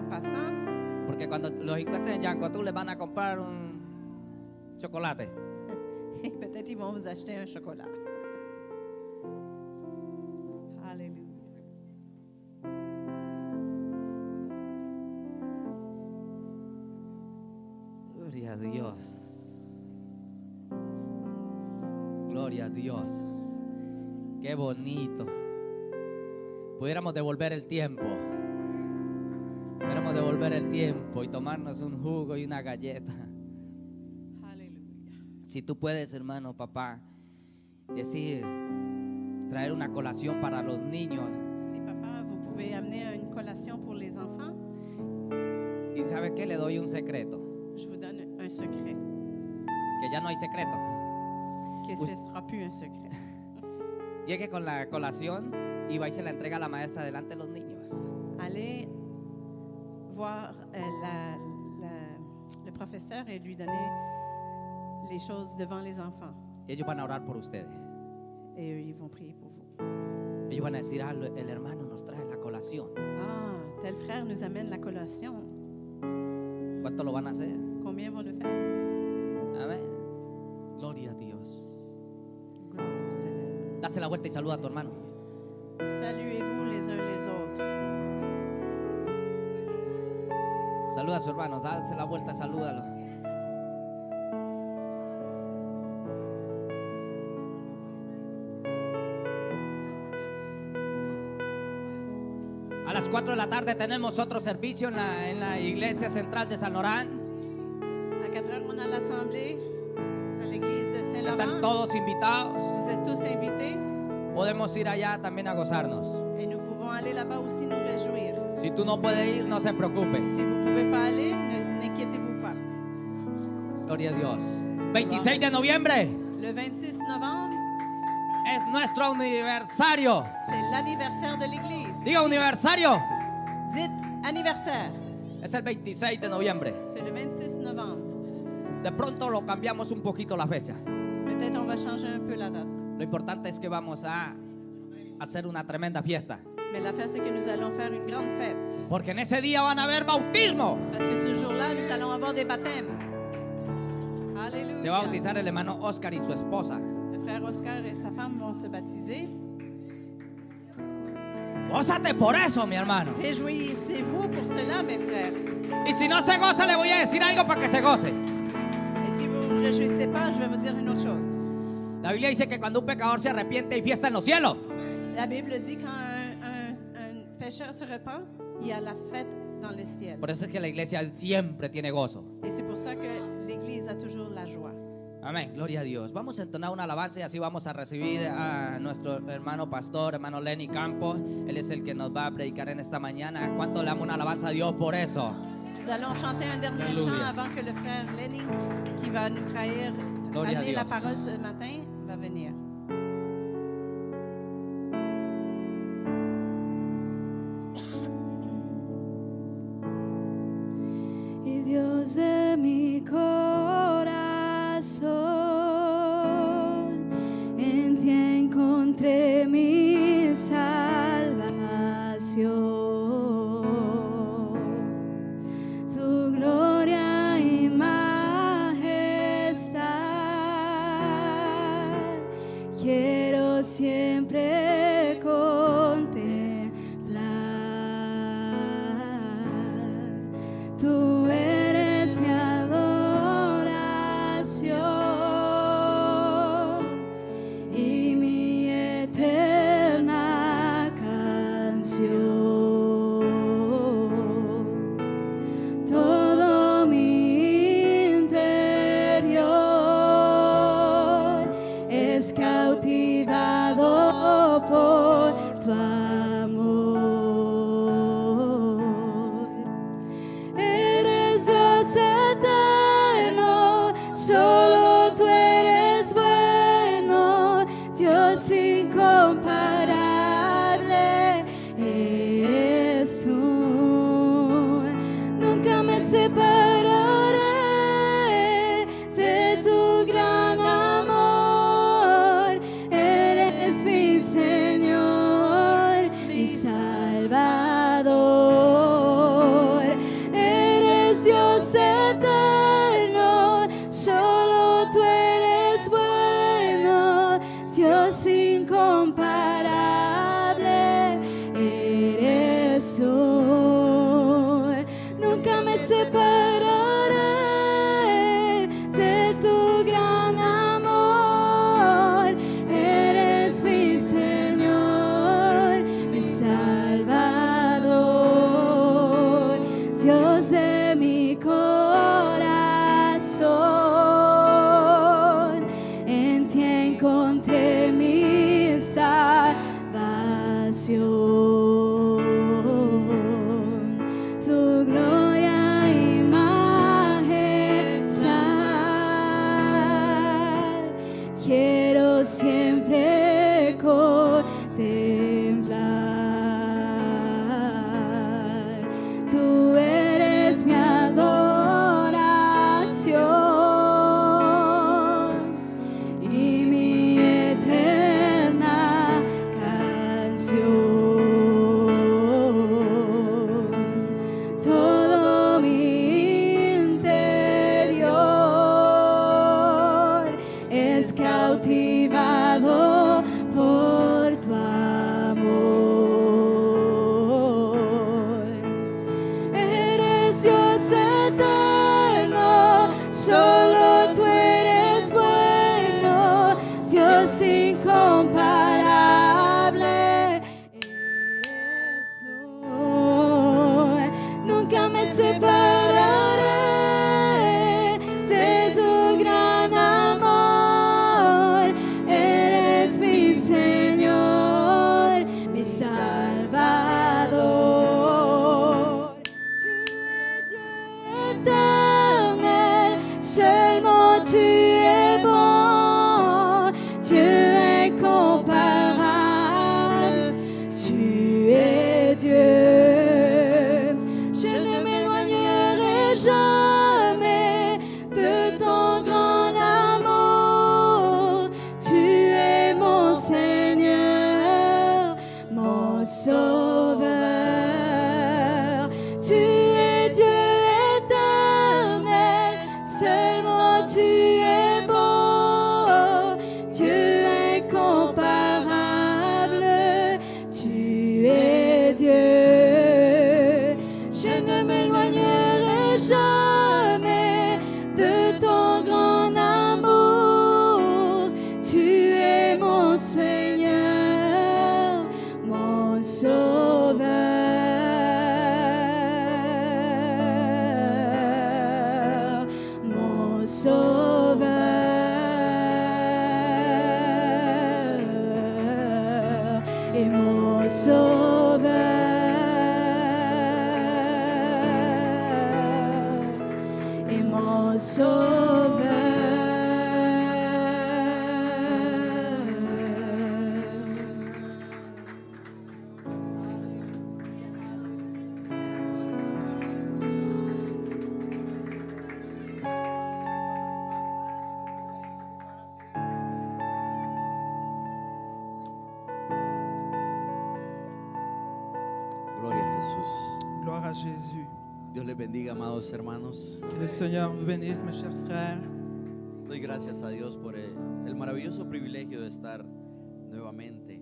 en passant. Porque cuando los encuentres en Yancotul les van a comprar un chocolate. Et peut-être ils vont vous acheter un chocolat. Alléluia. Gloria a Dios. Gloria a Dios. Qué bonito. Pudiéramos devolver el tiempo. Pudiéramos devolver el tiempo y tomarnos un jugo y una galleta. Alléluia. Si tú puedes, hermano, papá, decir, traer una colación para los niños. Si papa, vous pouvez amener une collation pour les enfants, Y ¿sabe qué? Le doy un secreto. je vous donne un secret. Que ya no hay secreto. Que ce ne sera plus un secret. Llegue con la colación y va y se la entrega a la maestra delante de los niños. Allez voir le professeur et lui donner les choses devant les enfants. Y ellos van a orar por ustedes. Et eux, ils vont prier pour vous. Ellos van a decir, ah, el hermano nos trae la colación. Ah, tel frère nous amène la collation. ¿Cuánto lo van a hacer? Combien vont le faire? Amén. Gloria a Dios. Gloire au Seigneur. Dase la vuelta y saluda a tu hermano. Saluez-vous les uns les autres. Saluda a su hermano, dase la vuelta, salúdalo. A las 4 de la tarde tenemos otro servicio en la iglesia central de San Lorán. À 4 heures, on a l'assemblée à l'église de Están Saint-Laurent. todos invitados. Vous êtes tous invités Podemos ir allá también a gozarnos. et nous pouvons aller là-bas aussi nous réjouir. Si tú no puedes ir, no se preocupe. Si vous ne pouvez pas aller, n'inquiétez-vous pas. Gloria a Dios. 26 de noviembre Le 26 novembre, es nuestro aniversario. c'est l'anniversaire de l'église. Diga aniversario. Dites anniversaire. Es el 26 de noviembre. C'est le 26 novembre. De pronto lo cambiamos un poquito la fecha. Peut-être on va changer un peu la date. Lo importante es que vamos a hacer una tremenda fiesta. Mais l'affaire, c'est que nous allons faire une grande fête. Porque en ese día van a haber bautismo. Parce que ce jour-là, nous allons avoir des baptêmes. Alléluia. Se va a bautizar el hermano Oscar y su esposa. Le frère Oscar et sa femme vont se baptiser. Gózate por eso, mi hermano. Réjouissez-vous pour cela, mes frères. Y si no se goza, le voy a decir algo para que se goce. Et si vous ne vous réjouissez pas, je vais vous dire une autre chose. La Biblia dice que cuando un pecador se arrepiente hay fiesta en los cielos. La Bible dit quand un pécheur se repent, il y a la fête dans le ciel. Por eso es que la iglesia siempre tiene gozo. Et c'est pour ça que l'Église a toujours la joie. Amén, gloria a Dios. Vamos a entonar una alabanza y así vamos a recibir a nuestro hermano pastor, hermano Lenny Campos. Él es el que nos va a predicar en esta mañana. ¿Cuánto le amo una alabanza a Dios por eso? Nous allons chanter un dernier Alléluia. chant avant que le frère Lenny, qui va nous trahir, Gloria a amener la Dios. parole ce matin, va venir. Y Dios de mi corazón, en ti encontré mi salvación. Tu gloria y majestad quiero siempre contemplar. Tú eres mi adoración y mi eterna canción. Todo mi interior es cautivado por tu amor. Eres Dios eterno, solo tú eres bueno, Dios incomparable eres tú. Nunca me separaré de tu gran amor, eres mi Señor, mi Salvador. separaré de tu gran amor. Eres mi Señor, mi Salvador, Dios de mi corazón. En ti encontré mi salvación. Tu gloria y majestad quiero siempre contemplar. Tú eres mi adoración y mi eterna canción. Todo mi interior es cautivado por tu amor. Eres Dios eterno, solo tú eres bueno, Dios incomparable. Eres tú. Nunca me separaré de tu gran amor. Eres mi Señor, mi Salvador. Tu es Dieu éternel, seulement tu es bon. Dieu incomparable, tu es Dieu. Je ne m'éloignerai jamais de ton grand amour. Tu es mon Seigneur, mon Sauveur. Tu es Dieu éternel, seulement tu es bon. Dieu incomparable, tu es Dieu. Je ne m'éloignerai jamais de ton grand amour. Tu es mon Seigneur, mon Sauveur, mon Sauveur et mon Sauveur et mon Gloria a Jesús. Gloire à Jésus. Dios les bendiga, amados hermanos. Que le Seigneur vous bénisse, mes chers frères. Doy gracias a Dios por el maravilloso privilegio de estar nuevamente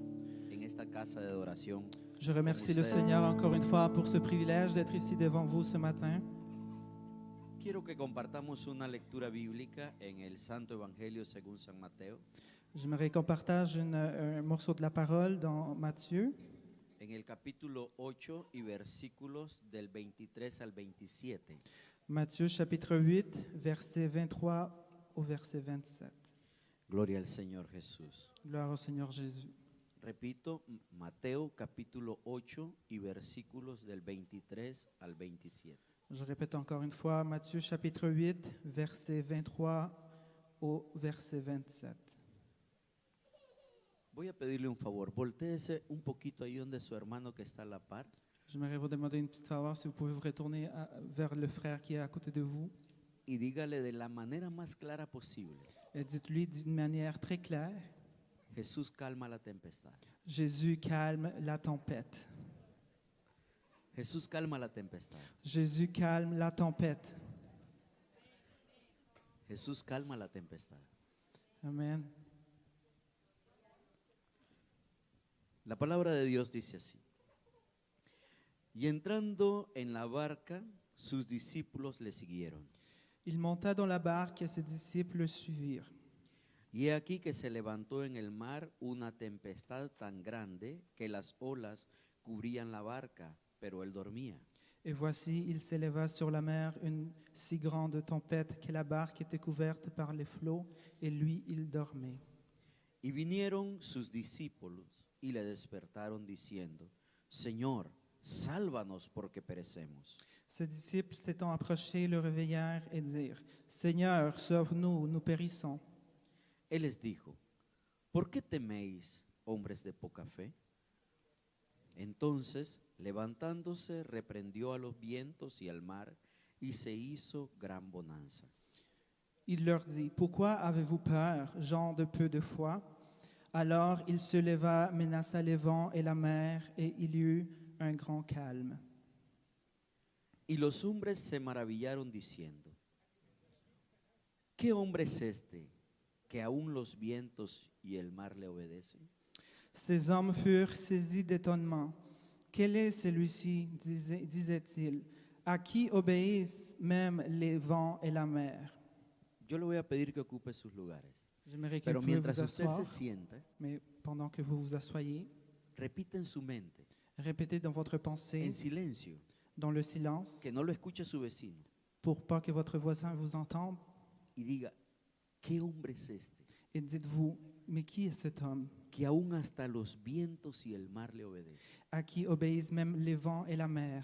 en esta casa de adoración. Je remercie le ustedes. Seigneur encore une fois pour ce privilège d'être ici devant vous ce matin. Quiero que compartamos una lectura bíblica en el Santo Evangelio según San Mateo, J'aimerais qu'on partage un morceau de la parole dans Matthieu, en el capítulo 8 y versículos del 23 al 27. Matthieu chapitre 8, verset 23 au verset 27. Gloria al Señor Jesús. Gloire au Seigneur Jésus. Repito, Mateo capítulo 8 y versículos del 23 al 27. Je répète encore une fois, Matthieu chapitre 8, verset 23 au verset 27. Voy a pedirle un favor, voltéese un poquito ahí donde su hermano que está a la par J'aimerais vous demander une petite faveur, si vous pouvez vous retourner vers le frère qui est à côté de vous y dígale de la manera más clara posible: et dites-lui d'une manière très claire, Jesús calma la tempestad. Jésus calme la tempête. Jesús calma la tempestad. Jésus calme la tempête. Jesús calma la tempestad. Amen. La palabra de Dios dice así: y entrando en la barca, sus discípulos le siguieron. Il monta dans la barque et ses disciples le suivirent. Y he aquí que se levantó en el mar una tempestad tan grande que las olas cubrían la barca, pero él dormía. Et voici, il s'éleva sur la mer une si grande tempête que la barque était couverte par les flots, et lui, il dormait. Y vinieron sus discípulos y le despertaron diciendo: Señor, sálvanos porque perecemos. Ses disciples s'étant approchés le réveillèrent et dirent: Seigneur, sauve-nous, nous périssons. Él les dijo: ¿Por qué teméis, hombres de poca fe? Entonces, levantándose, reprendió a los vientos y al mar, y se hizo gran bonanza. Il leur dit: Pourquoi avez-vous peur, gens de peu de foi? Alors il se leva, menaça les vents et la mer, et il y eut un grand calme. Y los hombres se maravillaron diciendo: ¿Qué hombre es este que aún los vientos y el mar le obedecen? Ces hommes furent saisis d'étonnement. Quel est celui-ci, disait-il, à qui obéissent même les vents et la mer? Yo le voy a pedir que ocupe sus lugares. J'aimerais que Pero vous mientras vous usted se asseoir, sienta, mais pendant que vous vous asseyez, repita en su mente, répétez dans votre pensée, en silencio, dans le silence, que no lo escuche su vecino, pour pas que votre voisin vous entende, y diga: ¿Qué hombre es este et dites-vous, mais qui est cet homme que aún hasta los vientos y el mar le obedecen? à qui obéissent même les vents et la mer?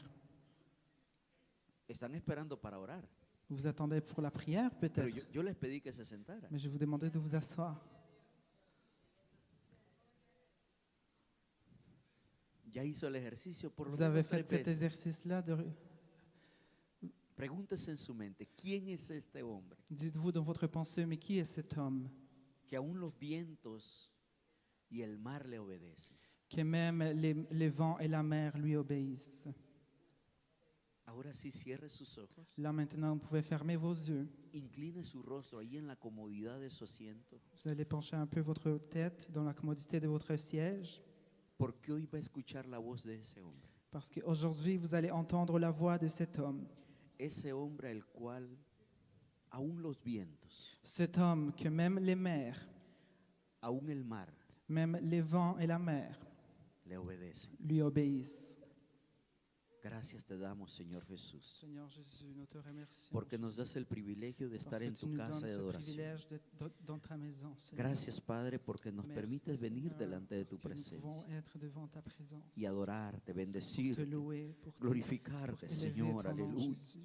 Están esperando para orar, Vous attendez pour la prière pero peut-être, yo les pedí que se sentara. mais je vous demandais de vous asseoir. Ya hizo el ejercicio por lo Vous avez menos 3 fait cet veces. exercice-là. Pregúntese en su mente: ¿Quién es este hombre Dites-vous dans votre pensée, mais qui est cet homme que aún los vientos y el mar le obedecen? que même les vents et la mer lui obéissent? Ahora sí, cierre sus ojos, Là maintenant, vous pouvez fermer vos yeux. incline su rostro ahí en la comodidad de su asiento, Vous allez pencher un peu votre tête dans la commodité de votre siège, porque hoy va a escuchar la voz de ese hombre. parce qu'aujourd'hui, vous allez entendre la voix de cet homme. Ese hombre al cual aún los vientos, Cet homme que même les mers, aún el mar même les vents et la mer le obedecen. lui obéissent. Gracias te damos, Señor Jesús, Seigneur Jésus, nous te remercions. porque nos das el privilegio de parce estar que en tu tu nous casa donnes de ce adoración. privilège d'être dans ta maison, Seigneur. Gracias, Padre, porque nos Merci, permites venir Seigneur, delante de tu parce que nous presencia pouvons être devant ta présence, y adorarte, pour te bendecirte, louer, pour glorificarte, élever Señor, ton nom, aleluya. Jésus.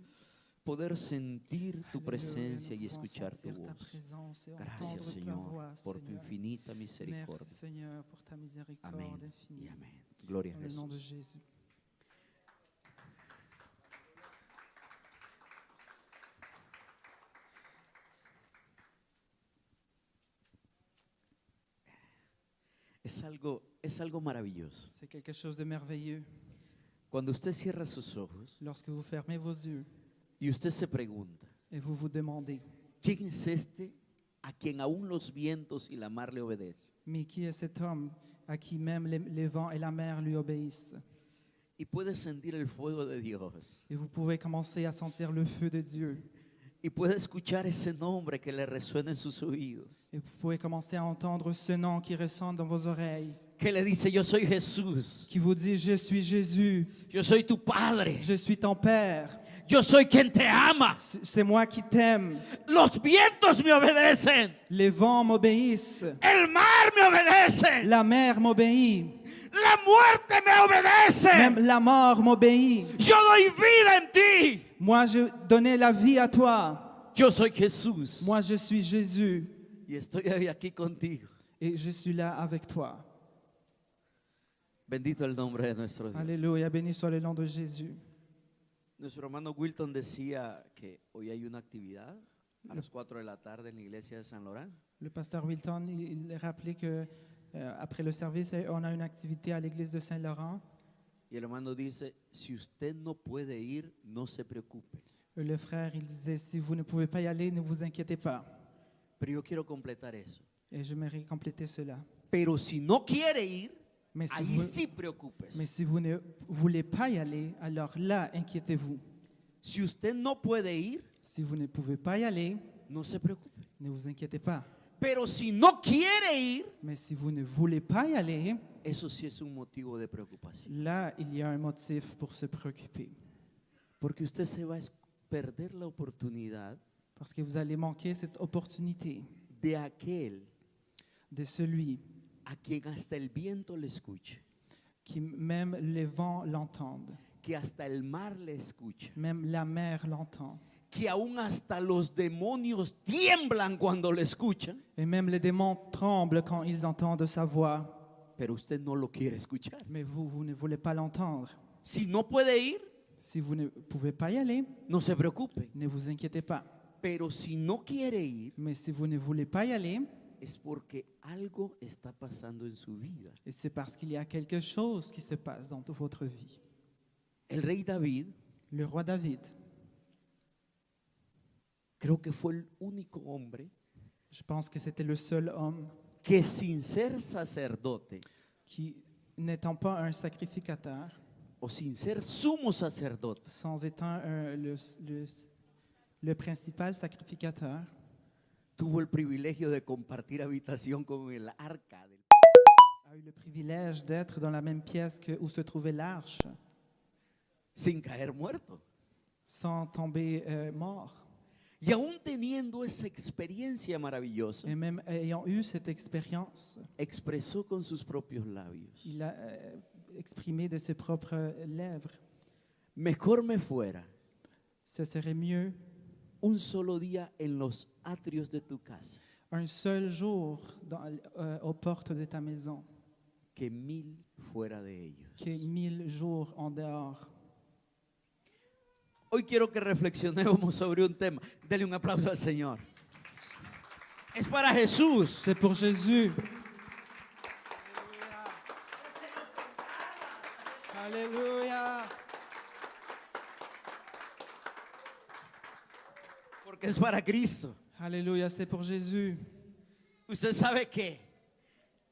Poder sentir tu Alléluia, presencia nous y pouvons escuchar tu sentir ta voz. présence et Gracias, entendre ta Señor, voix, por tu Seigneur. infinita Merci, misericordia. Seigneur, pour ta miséricorde Amén infinie. y amén. Gloria a Dans le nom de Jesús. Jésus. Es algo maravilloso. C'est quelque chose de merveilleux. Cuando usted cierra sus ojos Lorsque vous fermez vos yeux y usted se pregunta: et vous vous demandez, ¿quién es este a quien aún los vientos y la mar le obedecen? mais qui est cet homme à qui même les vents et la mer lui obéissent? Y puede sentir el fuego de Dios. Et vous pouvez commencer à sentir le feu de Dieu. Y puede escuchar ese nombre que le resuena en sus oídos. Et vous pouvez commencer à entendre ce nom qui résonne dans vos oreilles, Que le dice: yo soy Jesús. qui vous dit, je suis Jésus, Yo soy tu Padre. je suis ton Père, Yo soy quien te ama. c'est moi qui t'aime. Los vientos me obedecen. Les vents m'obéissent, El mar me obedece. la mer m'obéit, La muerte me obedece. même la mort m'obéit. Yo doy vida en ti. Moi, je donnais la vie à toi. Yo soy Jesús. Moi, je suis Jésus Y estoy aquí contigo. et je suis là avec toi. Bendito el nombre de nuestro Dios. Alléluia, béni soit le nom de Jésus. Nuestro hermano Wilton decía que hoy hay una actividad a las 4 de la tarde en la iglesia de San Laurent. Le pasteur Wilton, il rappelait que après le service, on a une activité à l'église de Saint-Laurent. Y el hermano dice: si usted no puede ir, no se preocupe. Le frère, il disait, si vous ne pouvez pas y aller, ne vous inquiétez pas. Pero yo quiero completar eso. Et j'aimerais compléter cela. Pero si no quiere ir, Mais si, ahí vous, sí preocúpese. mais si vous ne voulez pas y aller, alors là, inquiétez-vous. Si usted no puede ir, Si vous ne pouvez pas y aller, no se preocupe. ne vous inquiétez pas. Pero si no quiere ir, Mais si vous ne voulez pas y aller, eso sí es un motivo de preocupación. là, il y a un motif pour se préoccuper. Porque usted se va a perder la oportunidad Parce que vous allez manquer cette opportunité de aquel de celui a quien hasta el viento le escucha, qui, même les vents l'entendent, que hasta el mar le escucha, même la mer l'entend, que aún hasta los demonios tiemblan cuando le escuchan, et même les démons tremblent quand ils entendent sa voix. pero usted no lo quiere escuchar. Mais vous ne voulez pas l'entendre. Si no puede ir, Si vous ne pouvez pas y aller, no se preocupe. ne vous inquiétez pas. Pero si no quiere ir, Mais si vous ne voulez pas y aller, es porque algo está pasando en su vida. et c'est parce qu'il y a quelque chose qui se passe dans votre vie. El rey David, Le roi David, creo que fue el único hombre je pense que c'était le seul homme que sin ser sacerdote qui, n'étant pas un sacrificateur, o sin ser sumo sacerdote, sans étant le principal sacrificateur, tuvo el privilegio de compartir habitación con el arca del a eu le privilège d'être dans la même pièce où se trouvait l'arche, sin caer muerto. sans tomber mort. Y aún teniendo esa experiencia maravillosa, Et même ayant eu cette expérience, expresó con sus propios labios: il a exprimé de ses propres lèvres. mejor me fuera Ce serait mieux un solo día en los atrios de tu casa un seul jour aux portes de ta maison que 1000 fuera de ellos. que 1000 jours en dehors. Hoy quiero que reflexionemos sobre un tema. Dele un aplauso al Señor. Es para Jesús. C'est pour Jésus. Alléluia. Porque es para Cristo. Alléluia, c'est pour Jésus. Usted sabe que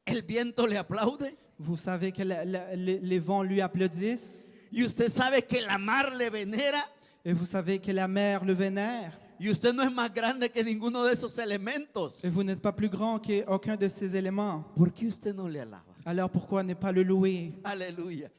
el viento le aplaude. Vous savez que les vents lui applaudissent Y usted sabe que la mar le venera. et vous savez que la mer le vénère Y usted no es más grande que ninguno de esos elementos. et vous n'êtes pas plus grand qu'aucun de ces éléments. ¿Por qué usted no le alaba? Alors pourquoi ne pas le louer? Aleluya.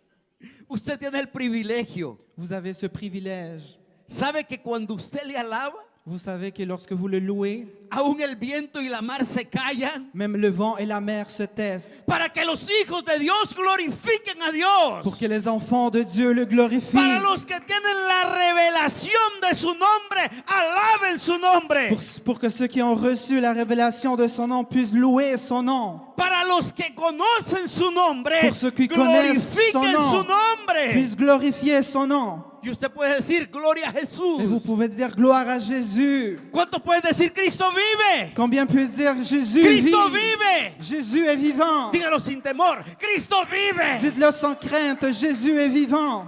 Usted tiene el privilegio. Vous avez ce privilège. ¿Sabe que cuando usted le alaba, Vous savez que lorsque vous le louez, aún el viento y la mar se callan? même le vent et la mer se taisent Para que los hijos de Dios glorifiquen a Dios. pour que les enfants de Dieu le glorifient. Para los que tienen la revelación de su nombre, alaben su nombre. Pour que ceux qui ont reçu la révélation de son nom puissent louer son nom. Para los que conocen su nombre, Pour ceux qui connaissent son glorifiquen nom, su nombre. puissent glorifier son nom. Y usted puede decir gloria a Et vous Jesús. pouvez dire gloire à Jésus. ¿Cuántos pueden decir Cristo vive? Combien peut dire Jésus Cristo vit? vive. Jésus est vivant. Dígalo sin temor. Cristo vive. Dites-le sans crainte, Jésus est vivant.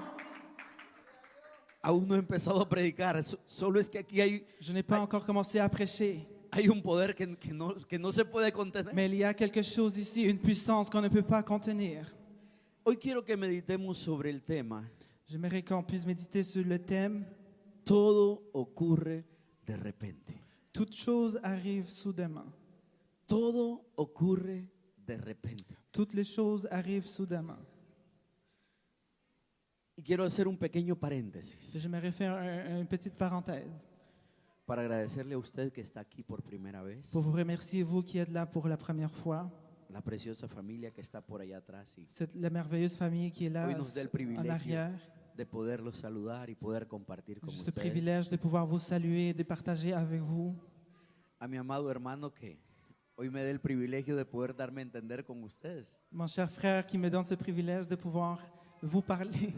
Aún no he empezado a predicar. Solo es que aquí Je n'ai pas encore commencé à prêcher, hay un poder que no se puede contener. mais il y a quelque chose ici, une puissance qu'on ne peut pas contenir. Hoy quiero que meditemos sobre el tema. J'aimerais qu'on puisse méditer sur le thème Todo ocurre de repente. toute chose arrive soudainement. Todo ocurre de repente. Toutes les choses arrivent soudainement. Y quiero hacer un pequeño paréntesis J'aimerais faire une petite parenthèse para agradecerle a usted que está aquí por primera vez, pour vous remercier, vous qui êtes là pour la première fois, la preciosa familia que está por allá atrás y la merveilleuse famille qui est là Hoy nos da el en privilegio arrière. de poderlos saludar y poder compartir con J'ai ce ustedes. privilège de pouvoir vous saluer, de partager avec vous. A mi amado hermano que hoy me dé el privilegio de poder darme a entender con ustedes. Mon cher frère qui me donne ce privilège de pouvoir vous parler.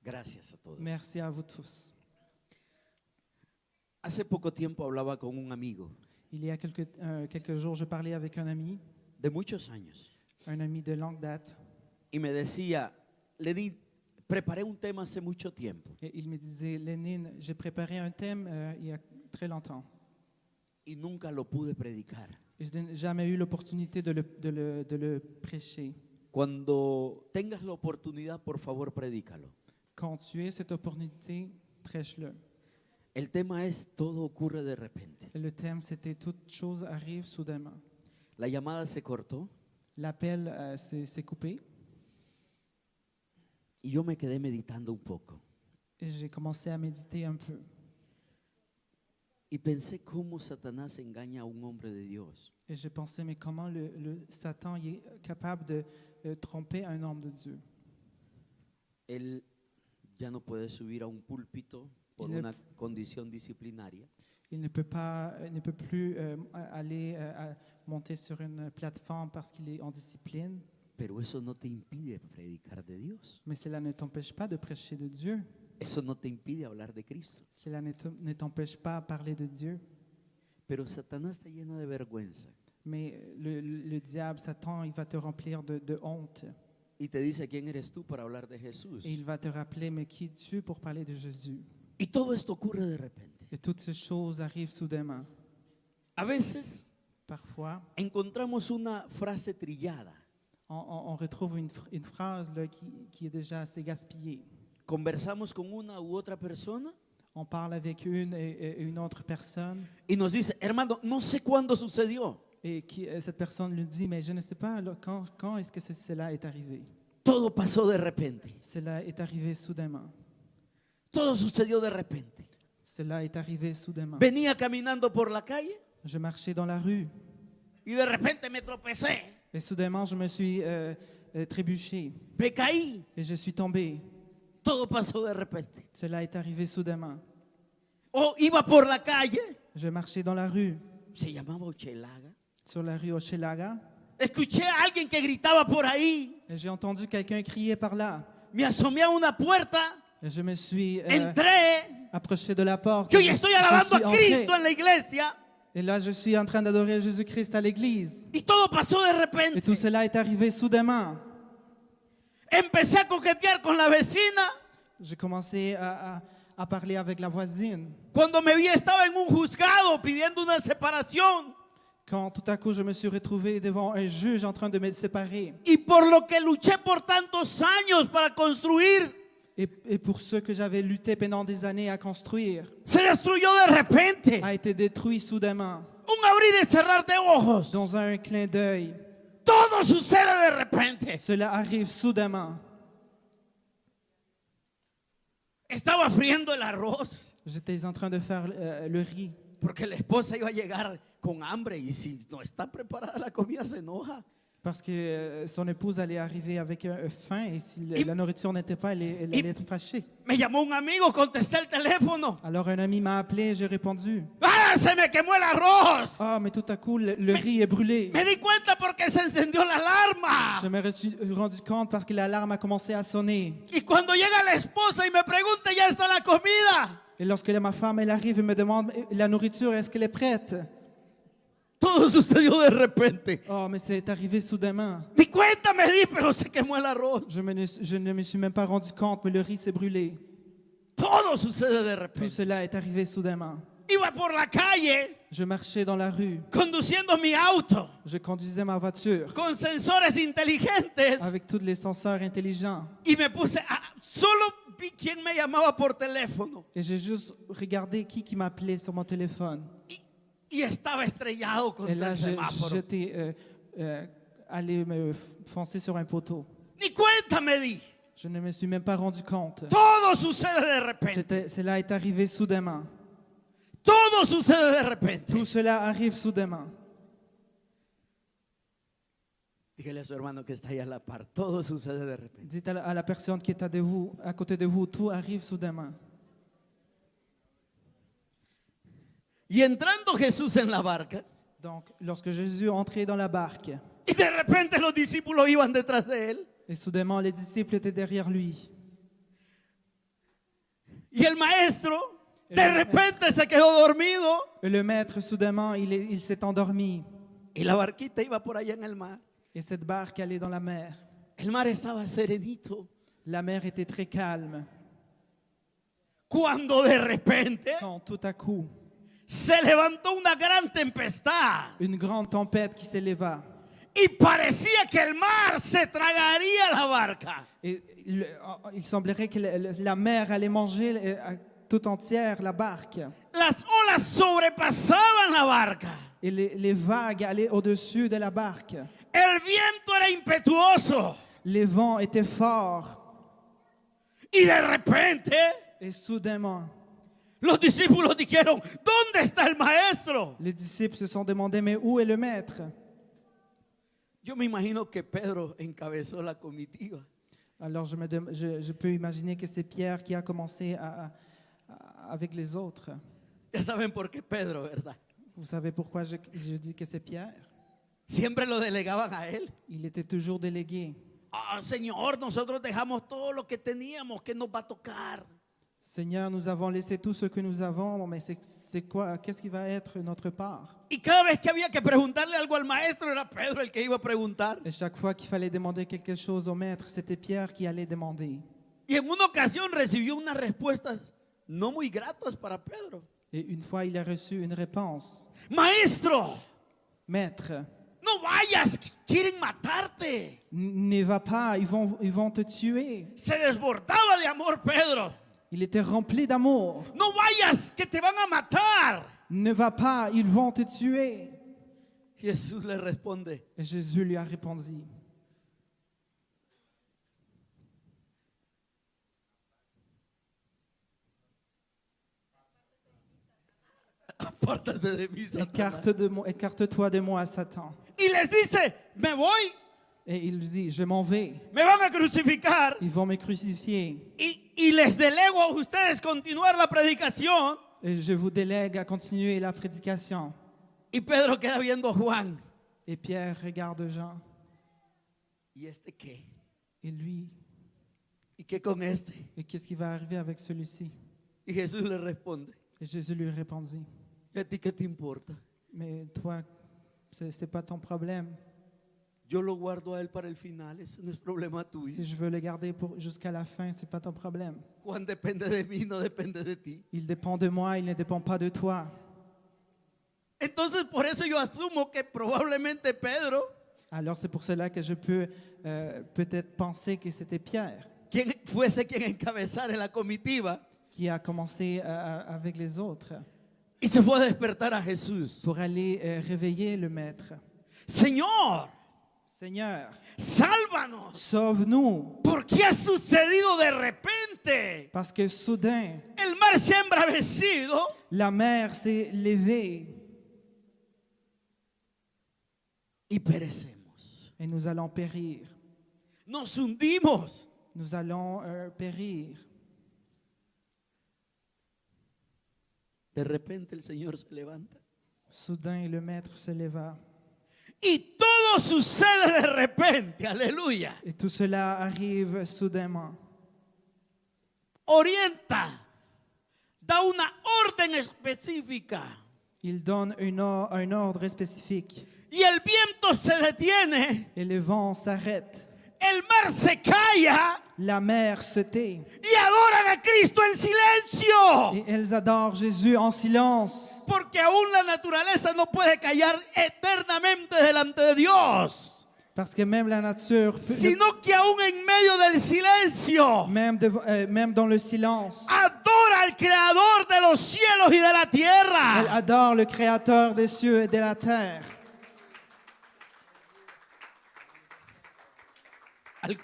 Gracias a todos. Merci à vous tous. Hace poco tiempo hablaba con un amigo Il y a quelques jours, je parlais avec un ami de de longue date, y me decía, Lenín, preparé un tema hace mucho tiempo et il me disait, Lénine, j'ai préparé un thème il y a très longtemps. y nunca lo pude predicar. Et je n'ai jamais eu l'opportunité de le prêcher. Cuando tengas la oportunidad, por favor, predícalo. Quand tu as cette opportunité, prêche-le. El tema es todo ocurre de repente. Et le thème, c'était toute chose arrive soudainement. La llamada se cortó L'appel s'est coupé y yo me quedé meditando un poco et j'ai commencé à méditer un peu. y pensé cómo Satanás engaña a un hombre de Dios. Et j'ai pensé, mais comment le Satan il est capable de tromper un homme de Dieu? Él ya no puede subir a un púlpito por Y le- una condición disciplinaria. Il ne peut plus aller monter sur une plateforme parce qu'il est en discipline, Pero eso no te impide predicar de Dios. mais cela ne t'empêche pas de prêcher de Dieu. Eso no te impide hablar de Cristo. Cela ne t'empêche pas de parler de Dieu. Pero Satanás está lleno de vergüenza Mais le diable, Satan, il va te remplir de honte. y te dice quién eres tú para hablar de Jesús. Et il va te rappeler, mais qui es-tu pour parler de Jésus? Y todo esto ocurre de repente. Et toutes ces choses arrivent soudainement. A veces Parfois, encontramos una frase trillada. on retrouve une phrase là, qui est déjà assez gaspillée. Conversamos con una u otra persona On parle avec une autre personne y nos dice, hermano, no sé cuándo sucedió. et cette personne lui dit, mais je ne sais pas là, quand est-ce que cela est arrivé. Todo pasó de repente. Cela est arrivé soudainement. Todo sucedió de repente. Cela est arrivé soudainement. Venía caminando por la calle Je marchais dans la rue y de repente me tropecé, et soudainement je me suis trébuché me caí. et je suis tombé. Todo pasó de repente. Cela est arrivé soudainement. O iba por la calle, Je marchais dans la rue, se llamaba Ochelaga. sur la rue Hochelaga, Escuché a alguien que gritaba por ahí. et j'ai entendu quelqu'un crier par là. Me asomé a una puerta, Et je me suis entré. approché de la porte. Que hoy Je estoy suis alabando a entré. Cristo en la iglesia Et là, je suis en train d'adorer Jésus-Christ à l'église. y todo pasó de Et repente. tout cela est arrivé soudainement. Empecé a coquetear con la vecina. J'ai commencé à parler avec la voisine. Cuando me vi estaba en un juzgado pidiendo una separación. Quand tout à coup, je me suis retrouvé devant un juge en train de me séparer. Y por lo que luché por tantos años para construir, Et pour ce que j'avais lutté pendant des années à construire, se destruyó de repente. a été détruit soudainement. Un abrir y cerrar de ojos. Dans un clin d'œil. Todo sucede de repente. Cela arrive soudainement. Estaba friendo el arroz J'étais en train de faire le riz. porque la esposa iba a llegar con hambre y si no está preparada la comida se enoja. Parce que son épouse allait arriver avec faim et si Y- la nourriture n'était pas, elle allait être fâchée. Me llamó un amigo, contesté el teléfono. Alors un ami m'a appelé, j'ai répondu. ¡Ah, se me quemó el arroz! Ah, mais tout à coup, le riz est brûlé. Me di cuenta porque se encendió la alarma. Je me suis rendu compte parce que l'alarme a commencé à sonner. Y cuando llega la esposa y me pregunta, ¿ya está la comida? Et lorsque ma femme elle arrive et me demande la nourriture, est-ce qu'elle est prête? Todo sucedió de repente. Oh, mais c'est arrivé soudainement. Ni cuenta me di, pero se quemó el arroz. Je ne me suis même pas rendu compte, mais le riz s'est brûlé. Todo sucede de Tout repente. cela est arrivé soudainement. Iba por la calle Je marchais dans la rue. conduciendo mi auto Je conduisais ma voiture con sensores inteligentes avec tous les senseurs intelligents. y me puse a, solo vi quién me llamaba por teléfono Et j'ai juste regardé qui m'appelait sur mon téléphone. y estaba estrellado Et contra là, el semáforo. j'étais allé me foncer sur un poteau. Ni cuenta me di. Je ne me suis même pas rendu compte. Todo sucede de repente. Cela est arrivé soudainement. Todo sucede de repente. Tout cela arrive soudainement. Dígale a su hermano que está ahí a la par. Todo sucede de repente. Dites à la personne qui est à côté de vous, tout arrive soudainement. Y entrando Jesús en la barca, Donc, lorsque Jésus est entré dans la barque, y de repente los discípulos iban detrás de él, et soudainement les disciples étaient derrière lui, y el maestro de repente se quedó dormido, et le maître, soudainement, il s'est endormi, y la barquita iba por allá en el mar. et cette barque allait dans la mer. El mar estaba serenito. La mer était très calme, Cuando de repente quand tout à coup, se levantó una gran tempestad une grande tempête qui s'éleva, y parecía que el mar se tragaría la barca. Et il semblerait que la mer allait manger tout entière la barque. Las olas sobrepasaban la barca. Et les vagues allaient au-dessus de la barque. El viento era impetuoso. Les vents étaient forts. Y de repente Et soudainement, los discípulos dijeron, ¿dónde está el maestro? les disciples se sont demandés, mais où est le maître? Yo me imagino que Pedro encabezó la comitiva. Alors je peux imaginer que c'est Pierre qui a commencé avec les autres. Ya saben por qué Pedro, ¿verdad? Vous savez pourquoi je dis que c'est Pierre? Siempre lo delegaban a él. Il était toujours délégué. Ah, Señor, nosotros dejamos todo lo que teníamos, que nos va a tocar. Seigneur, nous avons laissé tout ce que nous avons, mais c'est quoi? Qu'est-ce qui va être notre part? Y cada vez que había que preguntarle algo al maestro, era Pedro el que iba a preguntar. Et chaque fois qu'il fallait demander quelque chose au maître, c'était Pierre qui allait demander. Y en una ocasión recibió unas respuestas no muy gratas para Pedro. Et une fois, il a reçu une réponse. Maestro, Maître, no vayas, quieren matarte. ne va pas, ils vont te tuer. Se desbordaba de amor Pedro. Il était rempli d'amour. No vayas, que te van a matar. Ne va pas, ils vont te tuer. Jesús le responde, Et Jésus lui a répondu. apártate de mí, Satanás. Écarte-toi de moi, Satan. Y les dice, me voy, Et il dit, je m'en vais. me van a crucificar. Ils vont me crucifier. Y les delego a ustedes continuar la predicación. Et je vous délègue à continuer la prédication. Y Pedro queda viendo a Juan. Et Pierre regarde Jean. ¿Y este qué? Et lui, ¿Y qué con este? et qu'est-ce qui va arriver avec celui-ci? Y Jesús le responde, Et Jésus lui répondit, ¿y a ti qué te importa? mais toi, c'est pas ton problème. Yo lo guardo a él para el final, ese no es problema tuyo. Si je veux le garder jusqu'à la fin, c'est pas ton problème. Juan depende de mí, no depende de ti. Il dépend de moi, il ne dépend pas de toi. Entonces por eso yo asumo que probablemente Pedro, Alors c'est pour cela que je peux peut-être penser que c'était Pierre quien fuese quien encabezara la comitiva, qui a commencé avec les autres y se fue a despertar a Jesús. pour aller réveiller le maître. Señor, Seigneur, sálvanos. sauve-nous, ¿Por qué ha sucedido de repente? parce que soudain, El mar se ha embravecido la mer s'est levée y perecemos. et nous allons périr. Nos hundimos. Nous allons périr. De repente el Señor se levanta. Soudain, le maître se leva. Y todo sucede de repente. Aleluya. Et tout cela arrive soudainement. Orienta. Da una orden específica. Il donne un ordre spécifique. Y el viento se detiene. Et le vent s'arrête. El mar se calla. La mer se tait. Y adoran a Cristo en silencio. Et elles adorent Jésus en silence. Porque aún la naturaleza no puede callar eternamente delante de Dios. Parce que même la nature, Sino que aún en medio del silencio, même dans le silence, adora al Creador de los cielos y de la elle tierra. adore le Créateur des cieux et de la terre.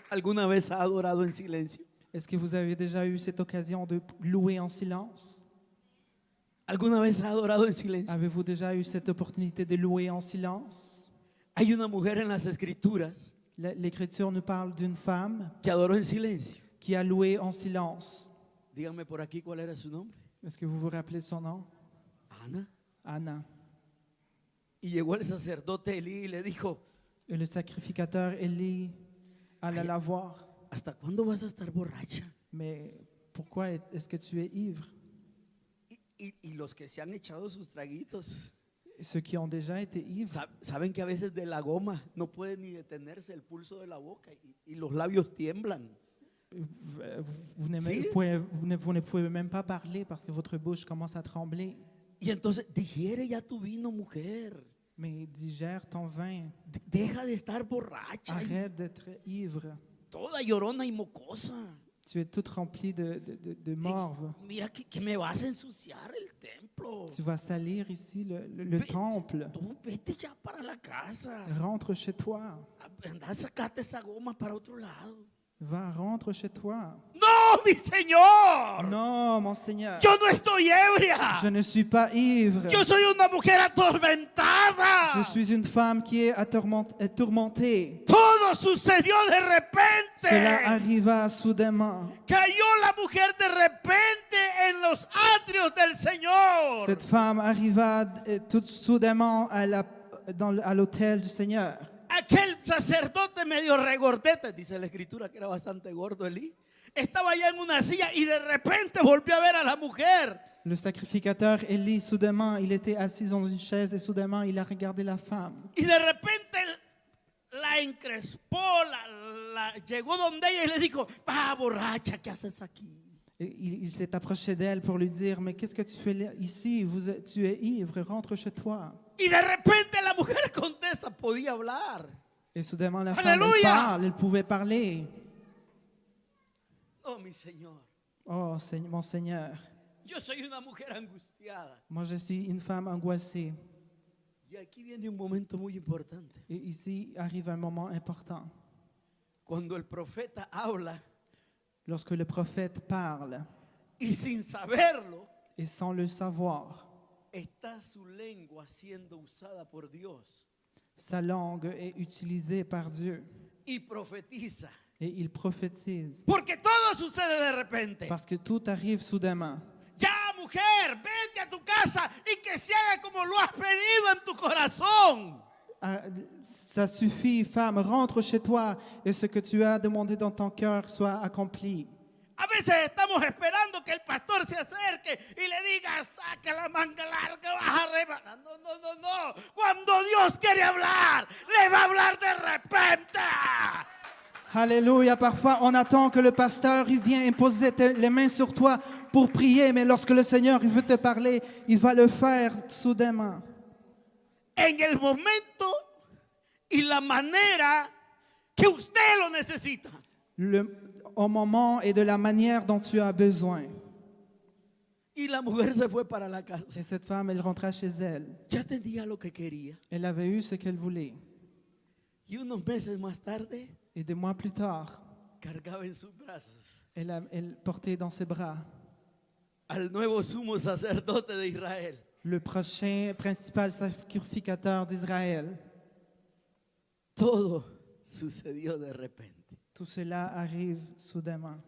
¿Alguna vez ha adorado en silencio? Est-ce que vous avez déjà eu cette occasion de louer en silence? ¿Alguna vez ha adorado en silencio? Avez-vous déjà eu cette opportunité de louer en silence? Hay una mujer en las escrituras L'Écriture nous parle d'une femme que adoró en silencio. qui a loué en silence. Díganme por aquí cuál era su nombre. Est-ce que vous vous rappelez son nom? Ana. Anna. Y llegó el sacerdote Elí y le dijo, Et le sacrificateur Élie alla la voir. ¿hasta cuándo vas a estar borracha? Mais pourquoi est-ce que tu es ivre? Y los que se han echado sus traguitos Ceux qui ont déjà été ivres saben que a veces de la goma no puede ni detenerse el pulso de la boca y los labios tiemblan. vous Sí. vous ne pouvez même pas parler parce que votre bouche commence à trembler. Y entonces, digiere ya tu vino, mujer. Mais digère ton vin. Deja de estar borracha, y Arrête d'être ivre. toda llorona y mocosa. Tu es toute remplie de morve. Mira que me vas a ensuciar el templo. Tu vas salir ici le temple. Tú vete ya para la casa. Rentre chez toi. Anda, sacate esa goma para otro lado. Va, rentre chez toi. No, mi Señor. Non, mon Seigneur. Yo no estoy ebria. Je ne suis pas ivre. Yo soy una mujer atormentada. Je suis une femme qui est tourmentée. Todo sucedió de Cela repente. arriva soudainement. Cayó la mujer de repente en los atrios del Señor. Cette femme arriva tout soudainement à l'autel du Seigneur. Aquel sacerdote medio regordete, dice la escritura que era bastante gordo Elí, estaba allá en una silla y de repente volvió a ver a la mujer. Le sacrificateur Élie, soudainement, il était assis dans une chaise et soudainement, il a regardé la femme. Y de repente la encrespó, llegó donde ella y le dijo, borracha, ¿qué haces aquí? Et il s'est approché d'elle pour lui dire, mais qu'est-ce que tu fais là, ici? Tu es ivre, rentre chez toi. Y de repente la mujer contesta, podía hablar. Et soudainement, la femme, Alléluia! elle pouvait parler. Oh, mi Señor, Oh, mon Seigneur, yo soy una mujer angustiada. moi je suis une femme angoissée. Y aquí viene un momento muy importante. Et ici arrive un moment important. Cuando el profeta habla Lorsque le prophète parle, y sin saberlo, et sans le savoir, está su lengua siendo usada por Dios sa langue est utilisée par Dieu. y profetiza. Et il prophétise. Porque todo sucede de repente. Parce que tout arrive soudainement. Ya, mujer, vete a tu casa y que se haga como lo has pedido en tu corazón. Ah, ça suffit, femme, rentre chez toi et ce que tu as demandé dans ton cœur soit accompli. A veces estamos esperando que el pastor se acerque y le diga, saca la manga larga, vas arriba. No, no, no, no. Cuando Dios quiere hablar, le va a hablar de repente. Alléluia. Parfois, on attend que le pasteur il vienne imposer les mains sur toi pour prier, mais lorsque le Seigneur il veut te parler, il va le faire soudainement. En el momento y la manera que usted lo necesita. Au moment et de la manière dont tu as besoin. Y la mujer se fue para la casa. Et cette femme, elle rentra chez elle. Ya tenía lo que quería. Elle avait eu ce qu'elle voulait. Y unos meses más tarde, Et des mois plus tard, cargaba en sus brazos elle portait dans ses bras al nuevo sumo sacerdote de Israel. le prochain principal sacrificateur d'Israël. Todo sucedió de repente. Tout cela arrive soudainement.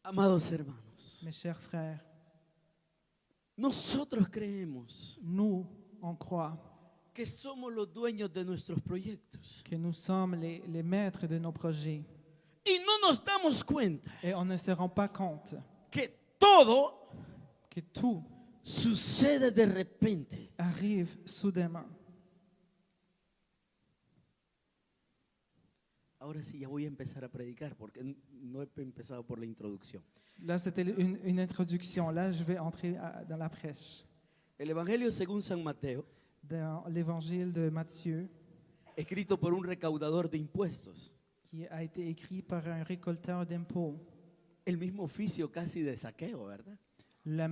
Amados hermanos, Mes chers frères, nosotros creemos nous, on croit que somos los dueños de nuestros proyectos que nous sommes les maîtres de nos projets. y no nos damos cuenta Et on ne se rend pas compte que todo que tout sucede de repente. arrive soudainement. Ahora sí, ya voy a empezar a predicar porque no he empezado por la introducción. Là, c'était une introduction. Là, je vais entrer dans la prêche. El Evangelio según San Mateo, Dans l'évangile de Matthieu, escrito por un recaudador de impuestos, qui a été écrit par un récolteur d'impôts. el mismo oficio casi de saqueo, ¿verdad? Le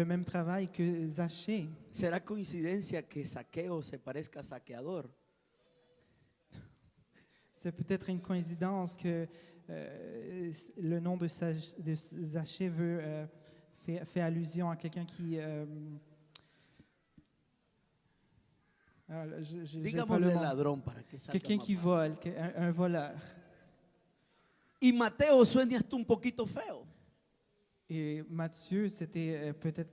même travail que Zachée. ¿Será coincidencia que saqueo se parezca a saqueador? C'est peut-être une coïncidence que le nom de Zachée fait allusion à quelqu'un qui... j'ai pas le Digámosle nom. ladrón para que salga Quelqu'un más qui fácil. vole, un voleur. Y Mateo suena hasta un poquito feo. Et Matthieu, c'était peut-être,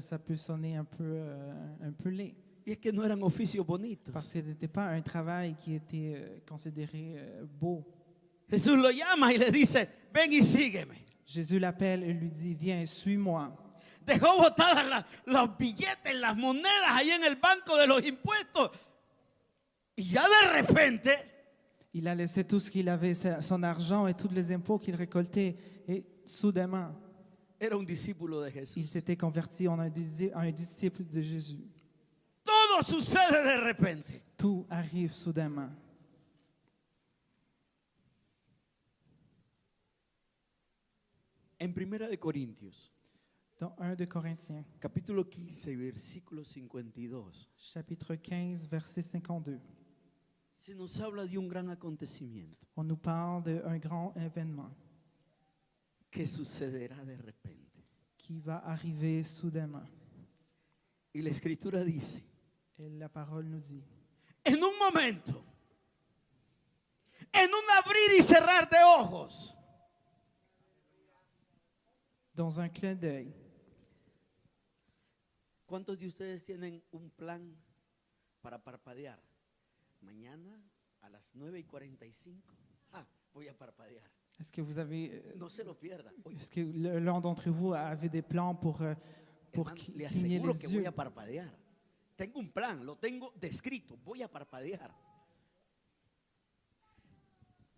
ça peut sonner un peu laid. Y es que no eran oficios bonitos. Parce que ce n'était pas un travail qui était considéré beau. Jesús lo llama y le dice, ven y sígueme. Jésus l'appelle et lui dit, viens, suis-moi. Dejó botadas los billetes, las monedas ahí en el banco de los impuestos. Y ya de repente, Il a laissé tout ce qu'il avait, son argent et tous les impôts qu'il récoltait. Et soudainement, era un discípulo de Jesús. il s'était converti en un disciple de Jésus. Todo Todo sucede de repente. Tout arrive soudainement. En 1 de Corintios, Dans 1 de Corinthiens, capítulo 15, versículo 52, chapitre 15, verset 52, se nos habla de un gran acontecimiento on nous parle d'un grand événement que sucederá de repente. qui va arriver soudainement. Y la escritura dice, Et la parole nous dit, en un momento, en un abrir y cerrar de ojos, dans un clin d'œil. ¿cuántos de ustedes tienen un plan para parpadear? Mañana a las 9:45. Voy a parpadear. Est-ce que vous avez, No se lo pierda. Oye, est-ce que l'un d'entre vous avait des plans pour hermano, le cligner aseguro les que yeux? voy a parpadear. Tengo un plan, lo tengo descrito. Voy a parpadear.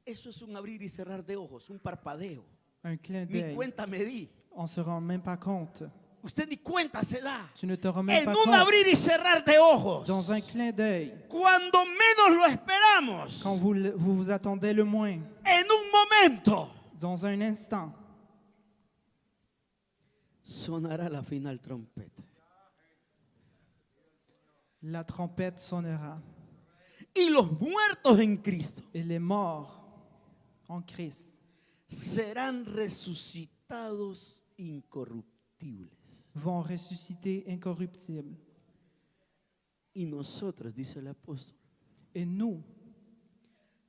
Eso es un abrir y cerrar de ojos, un parpadeo. Un clin Ni d'œil. cuenta me di. On se rend même pas compte. Usted ni cuenta se da. Tu ne te rends même En pas un compte. abrir y cerrar de ojos. Dans un clin d'œil, Cuando menos lo esperamos. quand vous attendez le moins, En un momento. dans un instant, Sonará la final trompeta. la trompette sonnera Y los muertos en Cristo et les morts en Christ serán resucitados incorruptibles. vont ressusciter incorruptibles. Y nosotros, dice el apóstol, Et nous,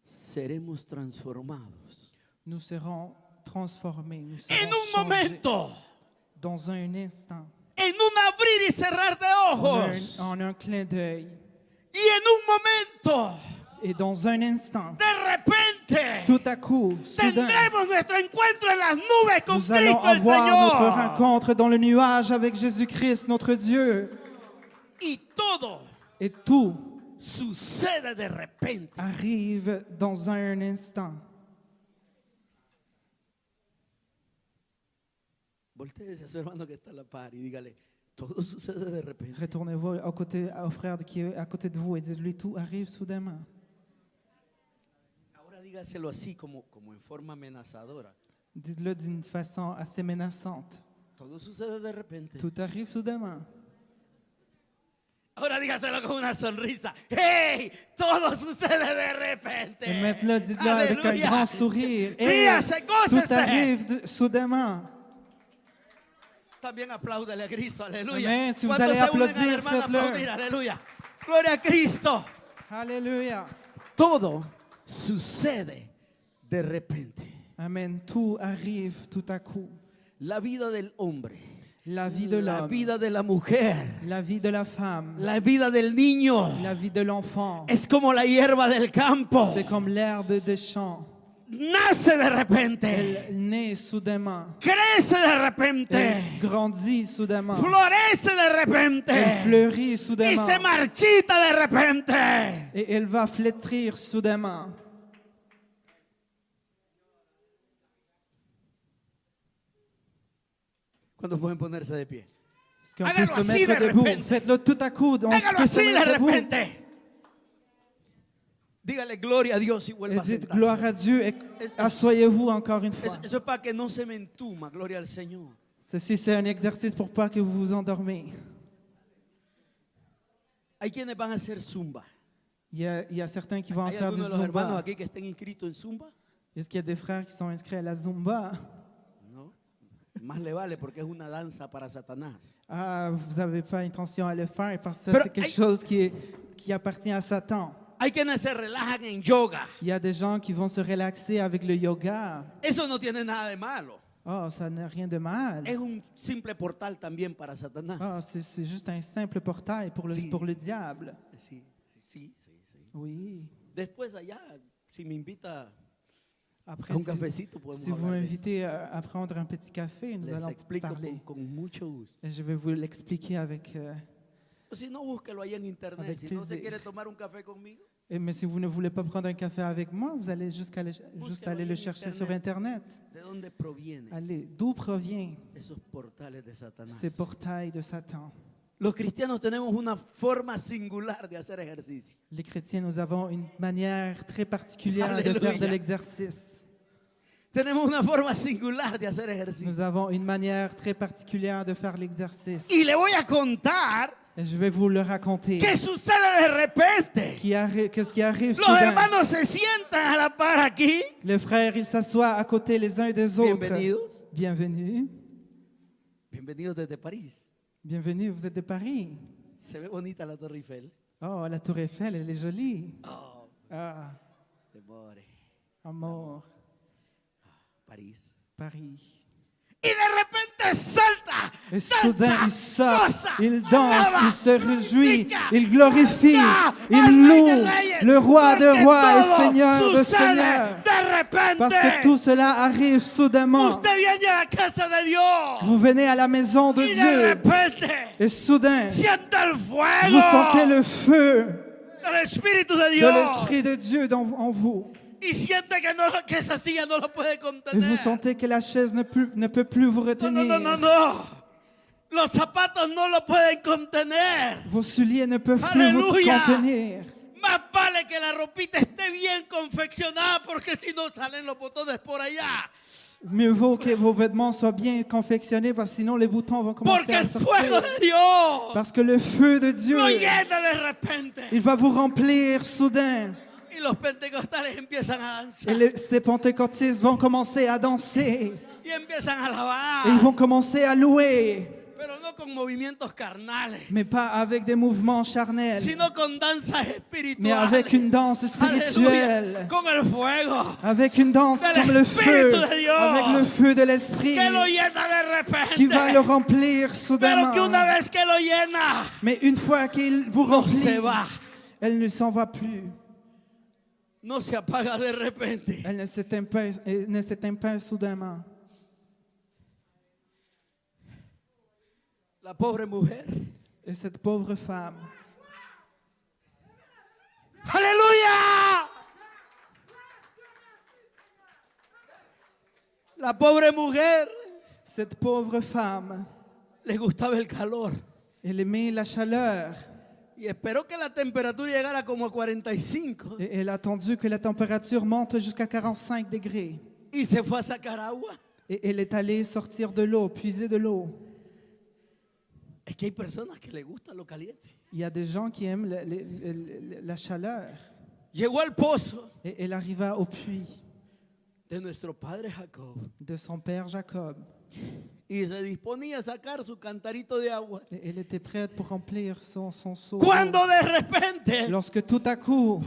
seremos transformados. nous serons transformés. Nous En serons un changés momento, dans un instant, en un abrir y cerrar de ojos. en un clin d'œil. Y en un momento, Et dans un instant, de repente, tout à coup, soudain, tendremos nuestro encuentro en las nubes con nous allons Cristo el avoir notre Señor. rencontre dans le nuage avec Jésus-Christ, notre Dieu. Y todo Et tout sucede de repente. arrive dans un instant. Voltéese a su hermano que está a la par y dígale, todo sucede de repente. Retournez-vous au frère qui est à côté de vous et dites-lui, tout arrive soudainement. Ahora dígaselo así como en forma amenazadora. Dites-le d'une façon assez menaçante. Todo sucede de repente. Tout arrive soudainement. Ahora dígaselo con una sonrisa. ¡Hey! Todo sucede de repente. Et maintenant, dites-le avec un Alléluia. grand sourire. Ríase, Tout gócese. arrive soudainement. También apláudele a Cristo, aleluya. Amén. Si vous ¿Cuántos allez se unen a la aplaudir, hermana faites-le. aplaudir? Aleluya. Gloria a Cristo. Alléluia. Todo sucede de repente. Amen. Tout arrive tout à coup. La vida del hombre, La vie de la l'homme, vida de la mujer, la vie de la femme, la vida del niño la vie de l'enfant. es como la hierba del campo. C'est comme l'herbe des champs. Nace de repente, Elle naît soudainement. crece de repente, Elle grandit soudainement. florece de repente Elle fleurit y soudainement. se marchita de repente. Et elle va flétrir soudainement. ¿Cuántos pueden ponerse de pie? Est-ce qu'on peut Hágalo se así mettre de debout? repente. Faites-le tout à coup. On Hágalo peut se así de mettre debout. repente. Dígale gloria a Dios y Et vuelva a dites gloire sentarse. à Dieu et Es- asseyez-vous encore une fois. Eso es para que no se me entuma, gloria al Señor. Ceci, c'est un exercice pour pas que vous vous endormez. Hay quienes van a hacer zumba. Il y a certains qui vont ¿Hay faire du algunos de los hermanos Zumba. aquí que estén inscritos en zumba? Est-ce qu'il y a des frères qui sont inscrits à la Zumba? No. Más le vale porque es una danza para Satanás. Ah, vous n'avez pas intention à le faire parce que ça, Pero c'est quelque hay- chose qui appartient à Satan. Hay quienes se relajan en yoga. Il y a des gens qui vont se relaxer avec le yoga. Eso no tiene nada de malo. Oh, ça n'a rien de mal. Es un simple portal también para Satanás. Ah, c'est juste un simple portail pour Sí. le diable. Sí, sí, sí, sí. Oui. Después allá, si me invita Après, a un si, cafecito, podemos si vous hablar de eso. m'invitez à prendre un petit café, nous Les allons explico parler. con mucho gusto. Et je vais vous l'expliquer avec... O si no, búsquelo ahí en internet. Avec Si no se plaisir. quiere tomar un café conmigo, mais si vous ne voulez pas prendre un café avec moi, vous allez juste aller le en chercher sur Internet. Internet. ¿de dónde provienen Allez, d'où provient esos portales de Satanás? ces portails de Satan? Los cristianos tenemos una forma singular de hacer ejercicio. Les chrétiens, nous avons une manière très particulière de Alléluia. faire de l'exercice. Tenemos una forma singular de hacer Nous ejercicio. avons une manière très particulière de faire l'exercice. Y le voy a contar Et je vais vous le raconter. qué sucede de repente. Qu'est-ce qui arrive Los soudain? hermanos se sientan a la par aquí. Les frères, ils s'assoient à côté les uns des autres. Bienvenidos. Bienvenue. Bienvenidos desde París. Bienvenue, vous êtes de Paris. Se ve bonita la Torre Eiffel. Oh, la tour Eiffel, elle est jolie. Oh, Ah, temores. amour, París. Paris. Y de repente salta. Et danza, soudain, il sort, goza, il danse, alaba, il se réjouit, glorifica, il glorifie, al il Rey de loue Reyes, le roi de porque rois et todo Seigneur de sucede seigneurs. de repente. Parce que tout cela arrive soudainement. Usted viene a la casa de Dios Vous venez à la maison de y de Dieu repente et soudain, siente el vous fuego sentez le feu del Espíritu de de Dios l'Esprit de Dieu en vous. y siente que esa silla no lo puede Et vous contener. sentez que la chaise ne peut plus vous No, retenir. no, no, no, no. Los zapatos no lo pueden contener. Vos souliers ne peuvent plus vous Alléluia. contenir. Más vale que la ropita esté bien confeccionada porque si no salen los botones por allá. Mieux vaut que vos vêtements soient bien confectionnés parce que sinon les boutons vont commencer Porque à el fuego sortir. de Dios Parce que le feu de Dieu, lo llena de repente. il va vous remplir soudain. Y los pentecostales empiezan a danzar. Et ces pentecôtistes vont commencer à danser. Y empiezan a alabar. Et ils vont commencer à louer. Pero no con movimientos carnales. Mais pas avec des mouvements charnels, Sino con danzas mais espirituales. avec une danse Aleluya. spirituelle. Con el fuego. Avec une danse Del comme le feu, Espíritu de Dios. avec le feu de l'Esprit Que lo llena de repente. qui va le remplir Pero soudainement. que una vez que lo llena, Mais une fois qu'il vous no remplit, se va. elle ne s'en va plus. No se apaga de repente. Elle ne s'éteint pas soudainement. La pobre mujer. Et cette pauvre femme, ¡Aleluya! La pobre mujer cette pauvre femme, le gustaba el calor elle aimait la chaleur. y esperó que la temperatura llegara como a 45 Et elle a attendu que la température monte jusqu'à 45 degrés. y se fue a sacar agua. Et elle est allée sortir de l'eau, puiser de l'eau. Es que hay personas que le gusta lo caliente. Il y a des gens qui aiment la chaleur. Llegó al pozo Et elle arriva au puits de nuestro padre Jacob de son père Jacob. y se disponía a sacar su cantarito de agua. Et elle était prête pour remplir son seau. Cuando de repente Lorsque tout à coup,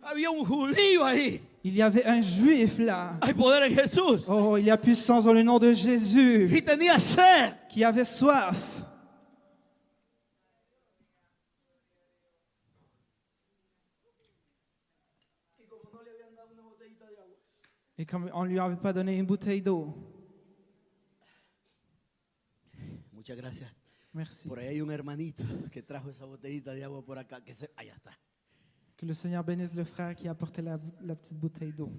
había un judío ahí. il y avait un juif là. Hay poder en Jesús. Oh, il y a puissance dans le nom de Jésus, Y tenía sed. qui avait soif. Et comme on ne lui avait pas donné une bouteille d'eau. Muchas gracias. Merci. Por ahí hay un hermanito que trajo esa botellita de agua por acá. Allá está. Que le Seigneur bénisse le frère qui a apporté la petite bouteille d'eau.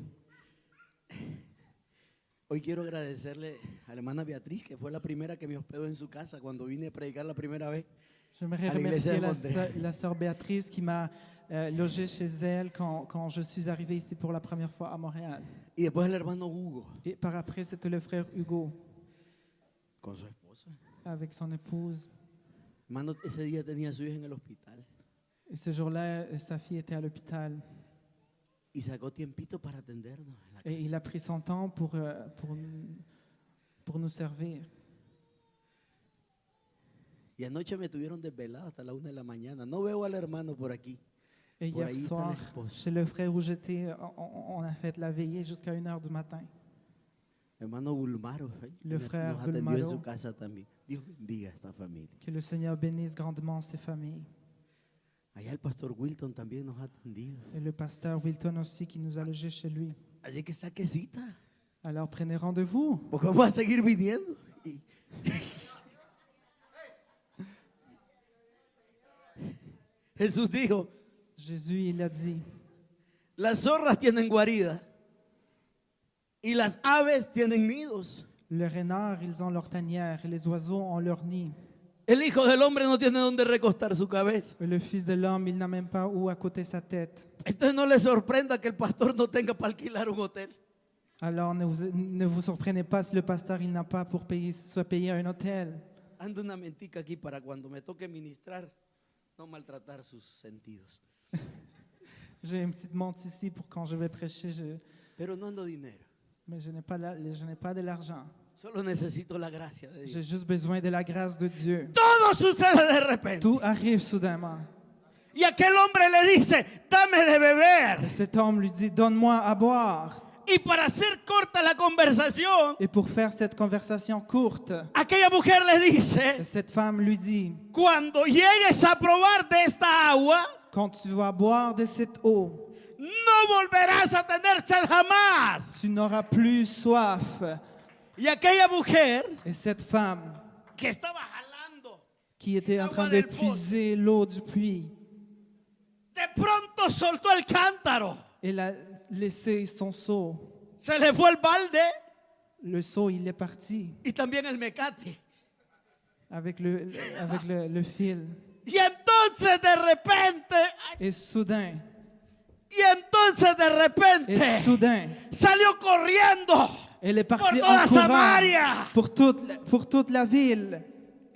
Hoy quiero agradecerle a la hermana Beatriz, que fue la primera que me hospedó en su casa cuando vine a predicar la primera vez. J'aimerais À l'église de remercier Mondé. la sœur Béatrice qui m'a logé chez elle quand je suis arrivé ici pour la première fois à Montréal. Y después el hermano Hugo, Et par après, c'était le frère Hugo con su esposa. avec son épouse. Hermano, ese día tenía a su hija en el hospital Et ce jour-là, sa fille était à l'hôpital. y sacó tiempito para atendernos en la Et il casa. a pris son temps pour nous servir. Y anoche me tuvieron desvelado hasta la 1 de la mañana. No veo al hermano por aquí. Et Por hier ahí está soir, la esposa. chez le frère où j'étais, on a fait la veillée jusqu'à 1h du matin. Hermano Bulmaro, Le frère nos atendió en Bulmaro. su casa también. Dios bendiga a esta familia. Que le Seigneur bénisse grandement ces familles. Allá el pastor Wilton también nos ha atendido. Et le pasteur Wilton aussi qui nous a logés chez lui. Así que saque cita, Alors prenez rendez-vous. porque vamos a seguir viniendo. Y- Jesús dijo, Jésus, il a dit, las zorras tienen guarida y las aves tienen nidos, les renards, ils ont leur tanière et les oiseaux ont leur nid. El Hijo del Hombre no tiene dónde recostar su cabeza. Le Fils de l'homme, il n'a même pas où accoter sa tête. Entonces no le sorprenda que el pastor no tenga para alquilar un hotel. Alors ne vous surprenez pas si le pasteur il n'a pas pour se payer un hôtel. Ando una mentica aquí para cuando me toque ministrar, no maltratar sus sentidos. J'ai une petite montre ici pour quand je vais prêcher, Pero no ando dinero. mais je n'ai pas de l'argent. Solo necesito la gracia de J'ai Dios. juste besoin de la grâce de Dieu. Todo sucede de repente. Tout arrive soudainement. Y aquel hombre le dice, dame de beber. Et cet homme lui dit, donne-moi à boire. Y para hacer corta la conversación, Et pour faire cette conversation courte, aquella mujer le dice, cette femme lui dit, cuando llegues a probar de esta agua, quand tu vas boire de cette eau, no volverás a tener sed jamás. tu n'auras plus soif. Y aquella mujer Et cette femme que estaba jalando, qui était en train de puiser l'eau du puits, de pronto soltó el cántaro. elle a laissé son seau. Se le fue el balde Le seau, il est parti y también el mecate. avec le fil. Y entonces de repente, Et soudain, salió corriendo elle est por partie toda en courant Samaria. pour toute la ville.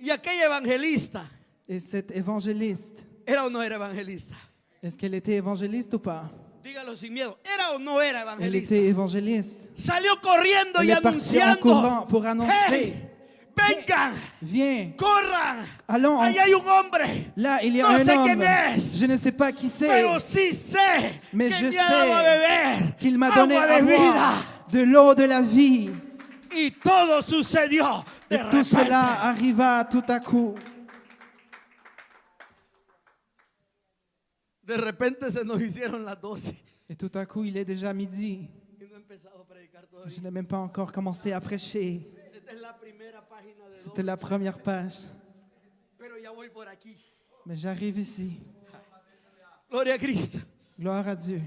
Y aquella evangelista, Et cet évangéliste, ¿era o no era evangelista? est-ce qu'elle était évangéliste ou pas? Dígalo sin miedo, ¿era o no era Elle evangelista? était évangéliste. Salió corriendo Elle y est partie en courant anunciando, pour annoncer. hey, vengan, Viens, corran, allons. ahí hay un hombre, Là, il y a no un sé homme. quién es, Je ne sais pas qui c'est, pero sí sé mais que je me ha dado a sais beber qu'il m'a donné agua à de vida. boire de l'eau de la vie. Y todo sucedió de Et tout cela repente. arriva tout à coup. De repente se nos hicieron las 12 Et tout à coup, il est déjà midi. y no he empezado a predicar Je todavía. n'ai même pas encore commencé à prêcher. Esta es la primera página de C'était 12, la première page. pero ya voy por aquí. Mais j'arrive ici. Gloria a Cristo. Gloire à Dieu.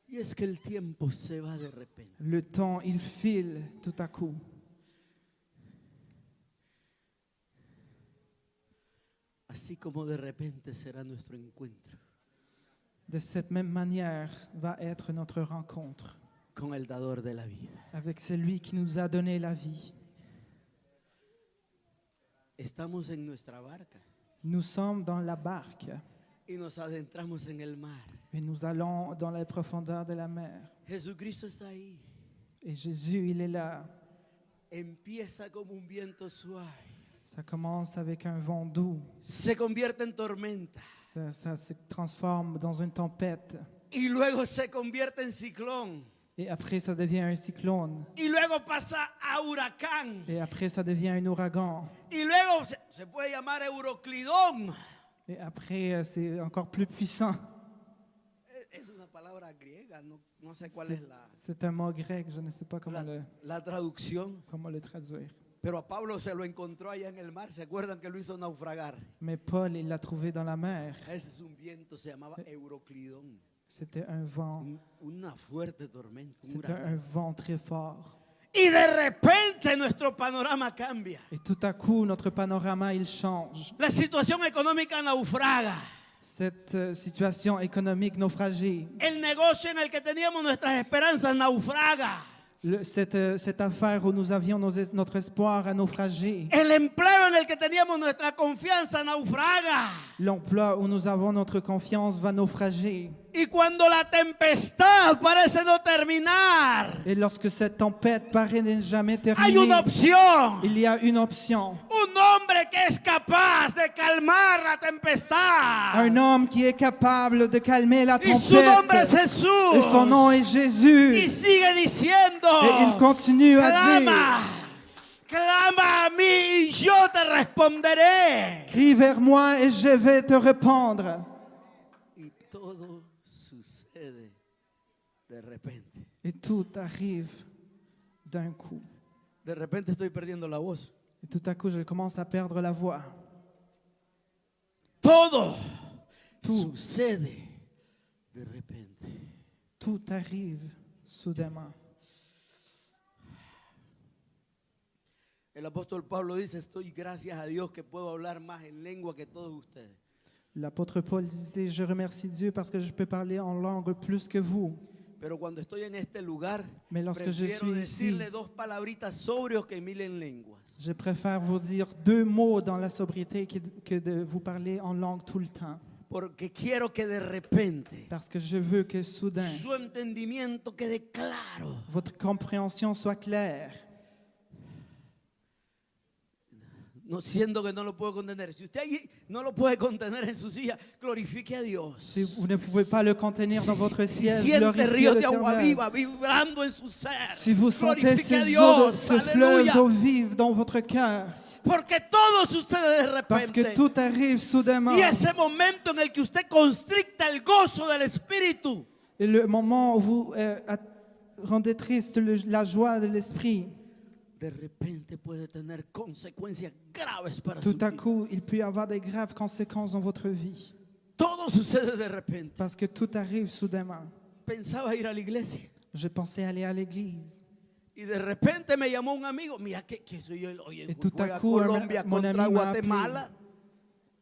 Y es que el tiempo se va de repente. Le temps, il file tout à coup. Así como de repente será nuestro encuentro De cette même manière va être notre rencontre con el dador de la vida. avec celui qui nous a donné la vie. Estamos en nuestra barca Nous sommes dans la barque y nos adentramos en el mar. et nous allons dans les profondeurs de la mer. Jesucristo está ahí. Et Jésus, il est là. Empieza como un viento suave. Ça commence avec un vent doux. Se convierte en tormenta. Ça se transforme dans une tempête. Y luego se convierte en ciclón. Et après, ça devient un cyclone. Y luego pasa a huracán. Et après, ça devient un ouragan. Y luego se puede llamar Euroclidón. Et après, c'est encore plus puissant. Es una palabra griega, no sé cuál es C'est un mot grec, je ne sais pas comment la traducción. le traduire. Pero a Pablo se lo encontró allá en el mar. ¿Se acuerdan que lo hizo naufragar? Mais Paul, il l'a trouvé dans la mer. Ese es un viento, se llamaba Euroclidón. C'était un vent. Una fuerte tormenta, un C'était un huracán. vent très fort. Y de repente nuestro panorama cambia. Et tout à coup, notre panorama, il change. La situación económica naufraga. Cette situation économique naufragée, El negocio en el que teníamos nuestras esperanzas naufraga. cette affaire où nous avions notre espoir a naufragé, El empleo en el que teníamos nuestra confianza naufraga. l'emploi où nous avons notre confiance va naufrager. Y cuando la tempestad parece no terminar, Et lorsque cette tempête paraît ne jamais hay terminer, una opción. il y a une option. Un hombre que es capaz de calmar la tempestad. Un homme qui est capable de calmer la Y su nombre es tempête. Jesús. Et son nom est Y Jésus. sigue diciendo, Et il continue à clama, dire, clama a mí y yo te responderé. crie vers moi et je vais te répondre. Y todo sucede de repente. Et tout arrive d'un coup. De repente estoy perdiendo la voz. Et tout à coup, je commence à perdre la voix. Todo sucede de repente. Tout arrive soudainement. El apóstol Pablo dice, estoy gracias a Dios que puedo hablar más en lengua que todos ustedes. L'apôtre Paul disait, je remercie Dieu parce que je peux parler en langue plus que vous. Pero cuando estoy en este lugar, Mais lorsque je prefiero suis ici, decirle 2 palabritas sobrios que 1000 en lenguas. je préfère vous dire 2 mots dans la sobriété que de vous parler en langue tout le temps. Porque quiero que de repente Parce que je veux que soudain, su entendimiento quede claro. votre compréhension soit claire. No siendo que no lo puedo contener. Si usted allí no lo puede contener en su silla, glorifique a Dios. Si vous ne pouvez pas le contenir dans votre Si siège, siente glorifiez ríos de agua l'Éternel. viva vibrando en su ser, Si vous sentez glorifique a ces eaux, Dios. ce fleuve Aleluya. d'eau vive dans votre cœur, Porque todo sucede de parce que repente. tout arrive soudainement. Y ese momento en el que usted constricta el gozo del Espíritu, Et le moment où vous rendez triste la joie de l'esprit, de repente puede tener consecuencias graves para su tout à vida. coup, il peut y avoir des graves conséquences dans votre vie. Todo sucede de repente. Parce que tout arrive soudainement. Pensaba ir a la iglesia Je pensais aller à l'église. y de repente me llamó un amigo. Mira que soy yo. Oye, Y tout à juega coup, Colombia mon contra ami m'a appelé. Guatemala.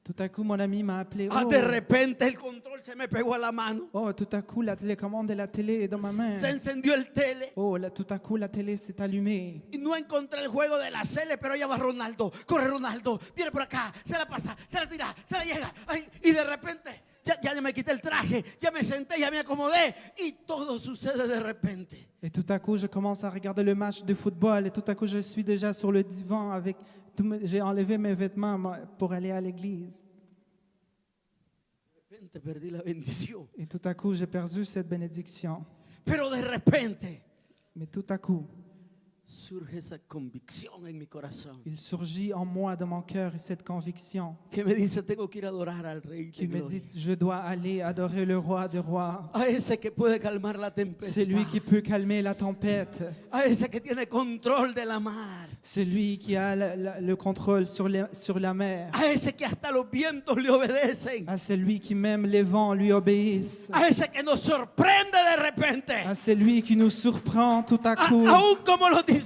Tout à coup, mon ami m'a appelé. De repente el control se me pegó a la mano. Tout à coup, la télécommande de la télé est dans ma main. Se encendió el tele. Tout à coup, la télé s'est allumée. Y no encontré el juego de la Cele, pero allá va Ronaldo. Corre Ronaldo, viene por acá, se la pasa, se la tira, se la llega. Ay, y de repente, ya me quité el traje, ya me senté, ya me acomodé. Y todo sucede de repente. Et tout à coup, je commence à regarder le match de football. Et tout à coup, je suis déjà sur le divan avec j'ai enlevé mes vêtements pour aller à l'église. De repente perdí la bendición. Et tout à coup, j'ai perdu cette bénédiction. Pero de repente Mais tout à coup, surge esa convicción en mi corazón il surgit en moi, dans mon cœur, cette conviction que me dice, tengo que ir a adorar al Rey de qui me Gloria. dit, je dois aller adorer le roi des rois. A ese que puede calmar la C'est tempestad. lui qui peut calmer la tempête. A ese que tiene control de la mar. C'est lui qui a le contrôle sur la mer. A ese que hasta los vientos le obedecen. À celui qui même les vents lui obéissent. A ese que nos sorprende de repente. À celui qui nous surprend tout à coup. Aún como los discípulos.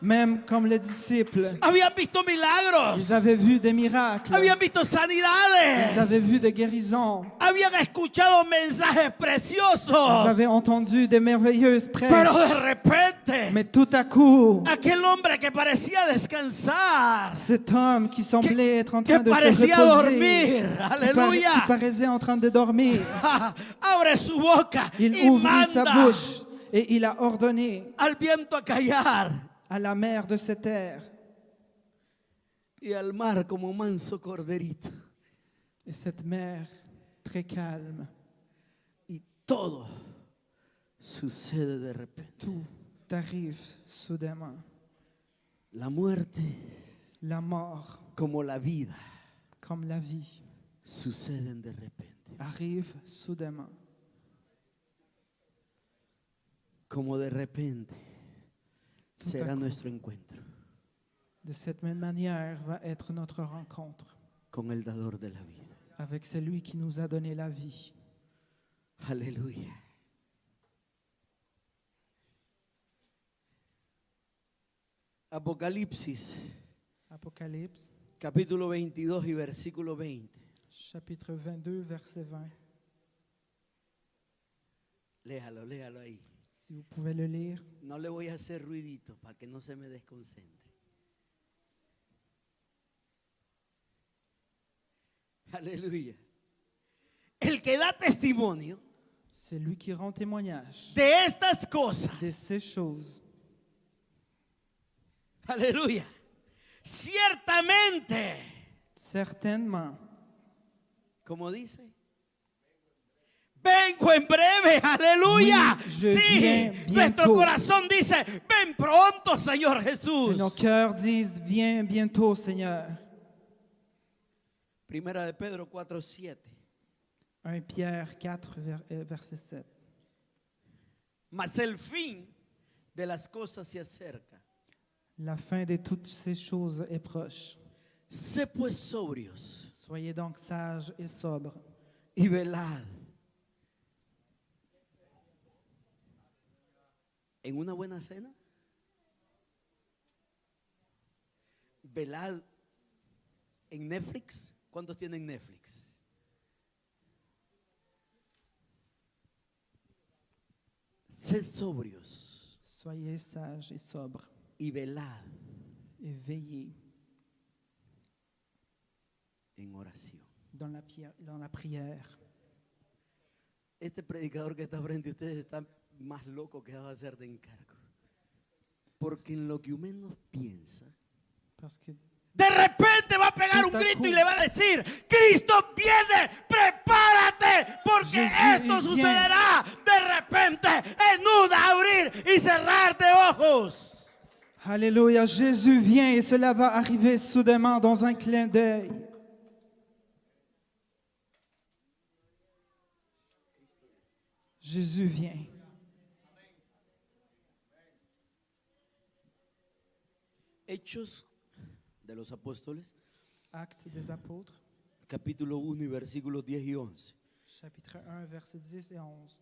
Même comme les disciples. Habían visto milagros. Ils avaient vu des miracles. Habían visto Ils avaient vu sanidades. des guérisons. Habían escuchado mensajes Ils preciosos. avaient entendu des merveilleuses Pero prêches. de repente, Mais tout à coup, aquel hombre que parecía descansar, cet homme qui semblait être en train que de se parecía reposer, dormir, qui aleluya, paraissait en train de dormir, abre su boca il y ouvrit sa manda bouche et il a ordonné al viento a callar à la mer de cette terre y al mar como manso corderito. et cette mer très calme. Y todo sucede de repente. Tout arrive soudainement. La muerte La mort, como la vida comme la vie, suceden de repente. arrive soudainement. Como de repente Tout à será coup. nuestro encuentro De cette même manière va être notre rencontre con el dador de la vida. avec celui qui nous a donné la vie. Aleluya. Apocalipsis, Apocalypse, capítulo 22 y versículo 20. chapitre 22, verset 20. Léalo ahí. Si vous pouvez le lire. No le voy a hacer ruidito para que no se me desconcentre. Aleluya. El que da testimonio C'est lui qui rend témoignage de estas cosas. de ces choses. Aleluya. Ciertamente, Certainement, como dice, vengo en breve, aleluya. Oui, je Sí, viens nuestro bientôt. corazón dice, ven pronto, Señor et Jesús. nos cœurs disent, viens bientôt, Seigneur. Primera de Pedro 4:7. 1 Pierre 4, verset 7. Mas el fin de las cosas se acerca. La fin de toutes ces choses est proche. Sé pues sobrios Soyez donc sages et sobres. y velad. ¿En una buena cena? velad en Netflix. ¿Cuántos tienen Netflix? Sed sobrios Soyez sages et sobres y velad et veillez en oración. dans la prière. Este predicador que está frente a ustedes está más loco que va a ser de encargo. Porque en lo que menos piensa, Parce que de repente va a pegar un grito y le va a decir: Cristo viene, prepárate, porque Jesús esto viene. sucederá de repente en un abrir y cerrar de ojos. Alléluia, Jésus vient et cela va arriver soudainement dans un clin d'œil. Jésus vient. Hechos de los Apóstoles, Actes des Apôtres, capítulo 1 y versículos 10 y 11. chapitre 1, versets 10 et 11.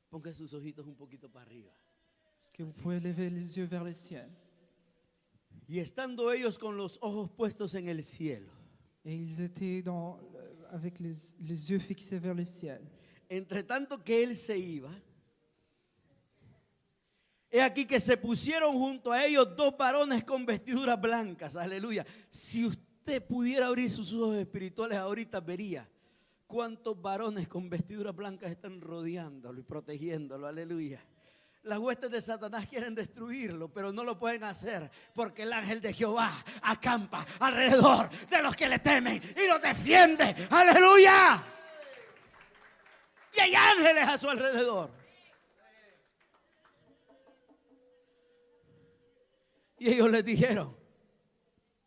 Ponga sus ojitos un poquito para arriba. Est-ce que vous pouvez lever les yeux vers le ciel? Y estando ellos con los ojos puestos en el cielo, Et ils étaient avec les yeux fixés vers le ciel. entre tanto que él se iba, he aquí que se pusieron junto a ellos dos varones con vestiduras blancas. Aleluya. Si usted pudiera abrir sus ojos espirituales ahorita, vería cuántos varones con vestiduras blancas están rodeándolo y protegiéndolo. Aleluya. Las huestes de Satanás quieren destruirlo, pero no lo pueden hacer porque el ángel de Jehová acampa alrededor de los que le temen y los defiende. Aleluya. Y hay ángeles a su alrededor. Y ellos les dijeron: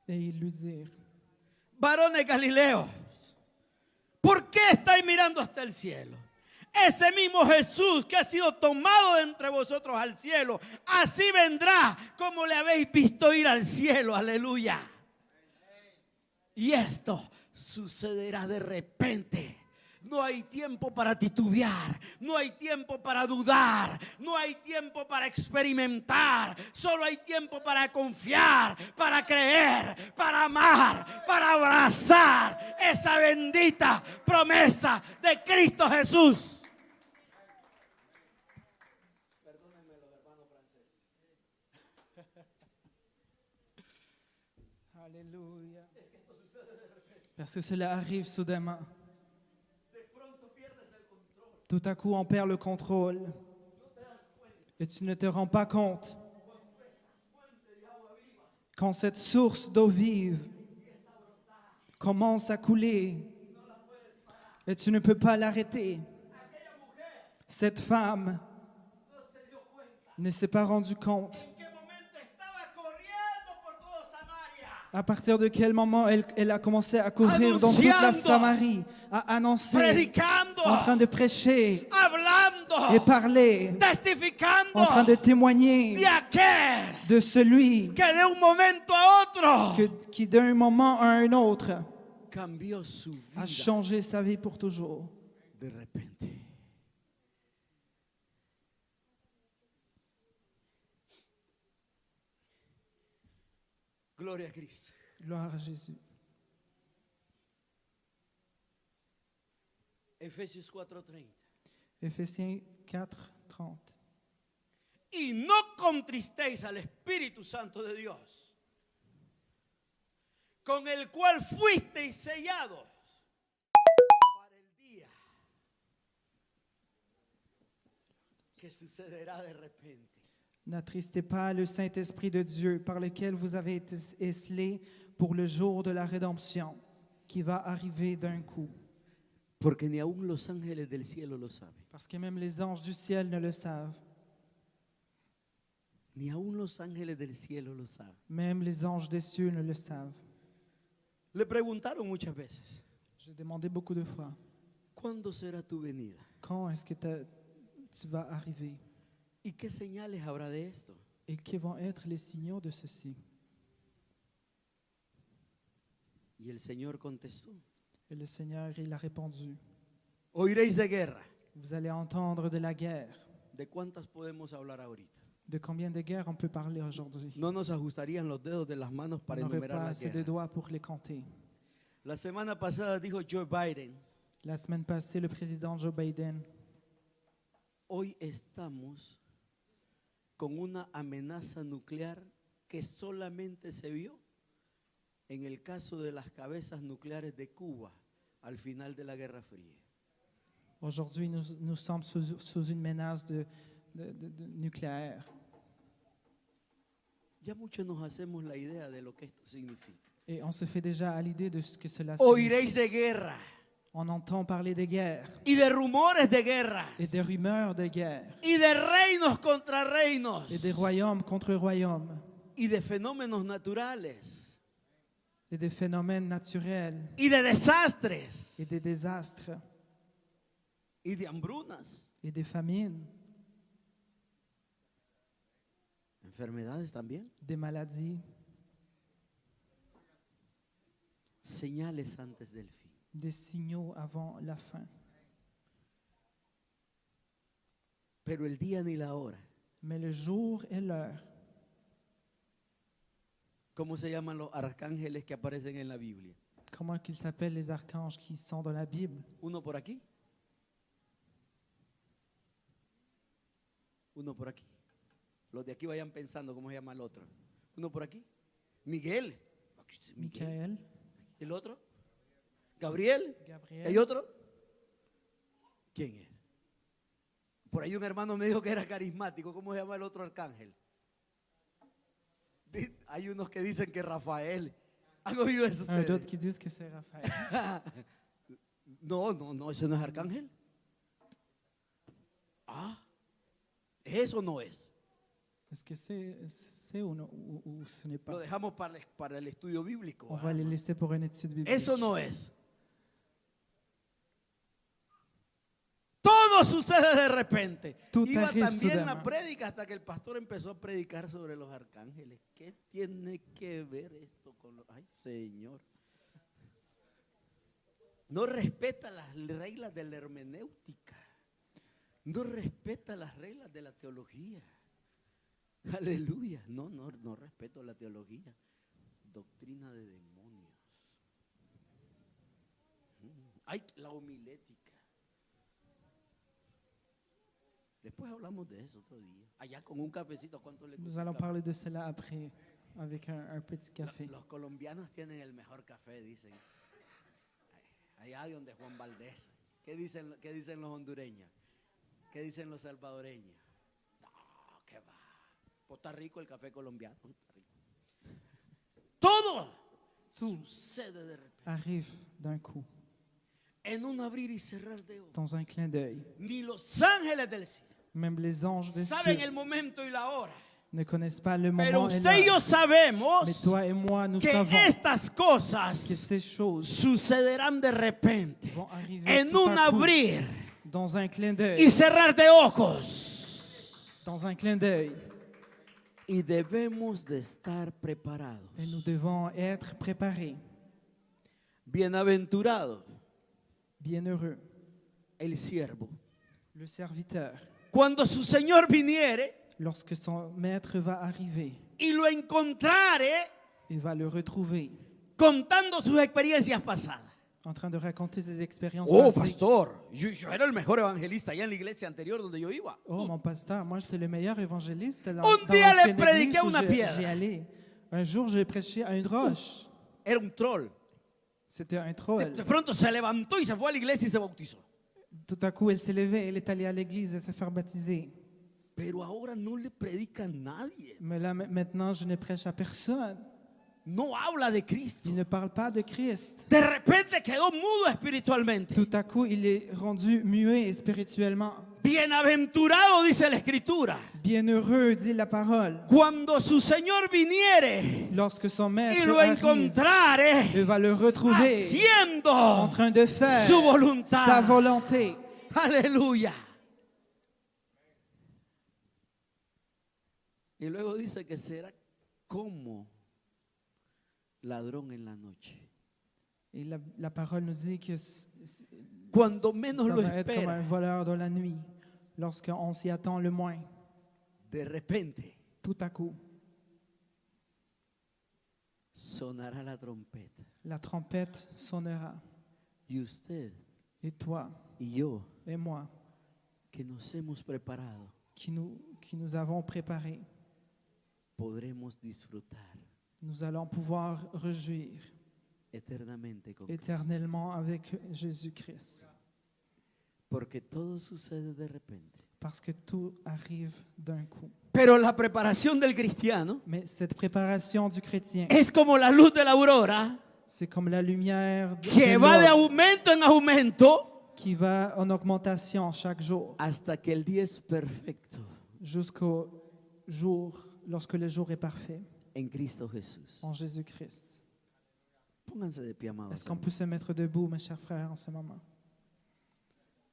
Et ils lui dirent, varones galileos, ¿por qué estáis mirando hasta el cielo? Ese mismo Jesús que ha sido tomado de entre vosotros al cielo, así vendrá como le habéis visto ir al cielo. Aleluya. Y esto sucederá de repente. No hay tiempo para titubear, no hay tiempo para dudar, no hay tiempo para experimentar, solo hay tiempo para confiar, para creer, para amar, para abrazar esa bendita promesa de Cristo Jesús. Alléluia. Parce que cela arrive soudainement. Tout à coup, on perd le contrôle. Et tu ne te rends pas compte. Quand cette source d'eau vive commence à couler, et tu ne peux pas l'arrêter. Cette femme ne s'est pas rendue compte. À partir de quel moment elle a commencé à courir dans toute la Samarie, à annoncer, Predicando, en train de prêcher hablando, et parler, testificando en train de témoigner de aquel de celui que de un momento a otro qui d'un moment à un autre cambió su a vida changé sa vie pour toujours. de repente. Gloria a Cristo. Gloire à Jésus. Efesios 4:30. Éphésiens 4, 30. Y no contristéis al Espíritu Santo de Dios, con el cual fuisteis sellados para el día que sucederá de repente. N'attristez pas le Saint-Esprit de Dieu par lequel vous avez été esselés pour le jour de la rédemption qui va arriver d'un coup. Porque ni aun los ángeles del cielo lo saben. Parce que même les anges du ciel ne le savent. Ni aun los ángeles del cielo lo saben. Même les anges des cieux ne le savent. Le preguntaron muchas veces: J'ai demandé beaucoup de fois, ¿cuándo será tu venida? quand est-ce que tu vas arriver? ¿Y qué señales habrá de esto? Et quels vont être les signaux de ceci? Y el Señor contestó: Et le Seigneur, il a répondu, oiréis de guerra. vous allez entendre de la guerre. ¿De cuántas podemos hablar ahorita? De combien de guerres on peut parler aujourd'hui? No nos ajustarían los dedos de las manos On para n'aurait enumerar pas las assez de guerras. doigts pour les compter. La semana pasada dijo Joe Biden, La semaine passée, le président Joe Biden, hoy estamos con una amenaza nuclear que solamente se vio en el caso de las cabezas nucleares de Cuba al final de la Guerra Fría. aujourd'hui, nous sommes sous une menace de nucléaire. Ya muchos nos hacemos la idea de lo que esto significa. Et on se fait déjà à l'idée de ce que cela Oiréis signifie. de guerra On entend parler de guerres y de rumores de guerras et de rumeurs de guerre y de reinos contra reinos et des royaumes contre royaumes y de fenómenos naturales et des phénomènes naturels y de desastres et des désastres y de hambrunas, et des famines, enfermedades también, des maladies, señales antes del fin. des signaux avant la fin. Pero el día ni la hora. Mais le jour et l'heure, ¿Cómo se llaman los arcángeles que aparecen en la Biblia? comment qu'ils s'appellent les archanges qui sont dans la Bible? Uno por aquí. Uno por aquí. Los de aquí vayan pensando cómo se llama el otro. Uno por aquí. Miguel. Michael, ¿El otro? Gabriel. ¿Hay Gabriel, otro? ¿Quién es? Por ahí un hermano me dijo que era carismático. ¿Cómo se llama el otro arcángel? Hay unos que dicen que Rafael. ¿Han oído eso un d'autres ustedes? qui disent que c'est Raphaël. No, ese no es arcángel. Ah, ¿eso no es? Est-ce que c'est ou, non, ou ce n'est Lo pas? dejamos para el estudio bíblico. On va les laisser pour une étude biblique. Eso no es. Todo sucede de repente. Tout Iba arrive también la soudainement. prédica hasta que el pastor empezó a predicar sobre los arcángeles. ¿Qué tiene que ver esto con los... Ay, Señor. No respeta las reglas de la hermenéutica. No respeta las reglas de la teología. Aleluya. No respeto la teología. Doctrina de demonios. Ay, la homilética. Después hablamos de eso otro día. Allá con un cafecito, ¿cuánto le Nous gusta el allons café? parler de cela après, avec un petit café. Los colombianos tienen el mejor café, dicen. Allá de donde Juan Valdés. ¿Qué dicen los hondureños? ¿Qué dicen los salvadoreños? No, ¿qué va? Pues está rico el café colombiano. Está rico. Todo sucede de repente. Arrive d'un coup, En un abrir y cerrar de ojos. dans un clin d'œil. Ni los ángeles del cielo Même les anges des saben cieux el momento y la hora. ne connaissent pas le Pero moment et usted y yo l'heure. sabemos Mais toi et moi, nous que savons estas que cosas ces choses sucederán de repente. vont arriver En tout un à coup, abrir dans un clin y d'œil. cerrar de ojos. Dans un clin d'œil. Y debemos de estar preparados. Et nous devons être préparés. Bienaventurado Bienheureux, el siervo. le serviteur, Cuando su Señor viniere lorsque son maître va arriver, y lo encontrare il va le retrouver contando sus experiencias pasadas. en train de raconter ses expériences Oh, passées. pastor, yo era el mejor evangelista allá en la iglesia anterior donde yo iba. Oh, mon pasteur, moi j'étais le meilleur évangéliste dans, Un dans día le l'ancienne prediqué église a où una j'ai piedra. allé. Un jour, j'ai prêché à une roche. Era un troll. C'était un De troll. pronto se levantó y se fue a la iglesia y se bautizó. Tout à coup, elle s'est levée, elle est allée à l'église et s'est fait baptiser. Pero ahora no le predica a nadie. Mais là, maintenant, je ne prêche à personne. No habla de Cristo. Il ne parle pas de Christ. De repente quedó mudo espiritualmente. Tout à coup, il est rendu muet spirituellement. Bienaventurado, dice la Escritura, Bienheureux, dit la parole. cuando su Señor viniere Lorsque son y maître lo arrive, encontrare il va le retrouver haciendo en train de faire su voluntad. sa volonté. Aleluya. Y luego dice que será como ladrón en la noche. Et la parole nous dit que Cuando menos ça lo va être comme un espera, voleur dans la nuit, lorsqu'on s'y attend le moins. de repente tout à coup, sonará la trompeta. la trompette sonnera. Y usted Et toi y yo, et moi, que nos hemos preparado, qui nous avons préparés, podremos disfrutar nous allons pouvoir réjouir eternamente con Cristo. éternellement avec Jésus-Christ. Porque todo sucede de repente. Parce que tout arrive d'un coup. Pero la preparación del cristiano Mais cette préparation du chrétien, es como la luz de la aurora c'est comme la lumière que va de l'aube aumento en aumento qui va en augmentation chaque jour, hasta que el día es perfecto jusqu'au jour, lorsque le jour est parfait, en Cristo Jesús. en Jésus-Christ. Pónganse de pie, amados, Est-ce qu'on peut se mettre debout, mes chers frères, en ce moment,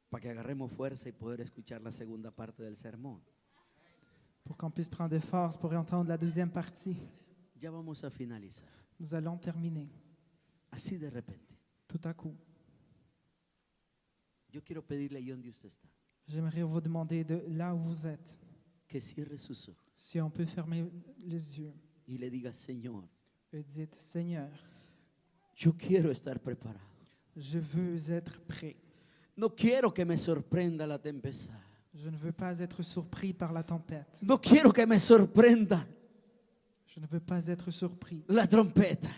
para que agarremos fuerza y poder escuchar la segunda parte del sermón. pour qu'on puisse prendre des forces pour entendre la deuxième partie? Ya vamos a finalizar. Nous allons terminer Así de repente. tout à coup. Yo quiero pedirle ahí donde usted está J'aimerais vous demander de là où vous êtes, que cierre sus ojos si on peut fermer les yeux y le diga: Señor, et dites: Seigneur, yo quiero estar preparado. je veux être prêt. No quiero que me sorprenda la tempestad. Je ne veux pas être surpris par la tempête. No quiero que me sorprenda Je ne veux pas être surpris la trompeta.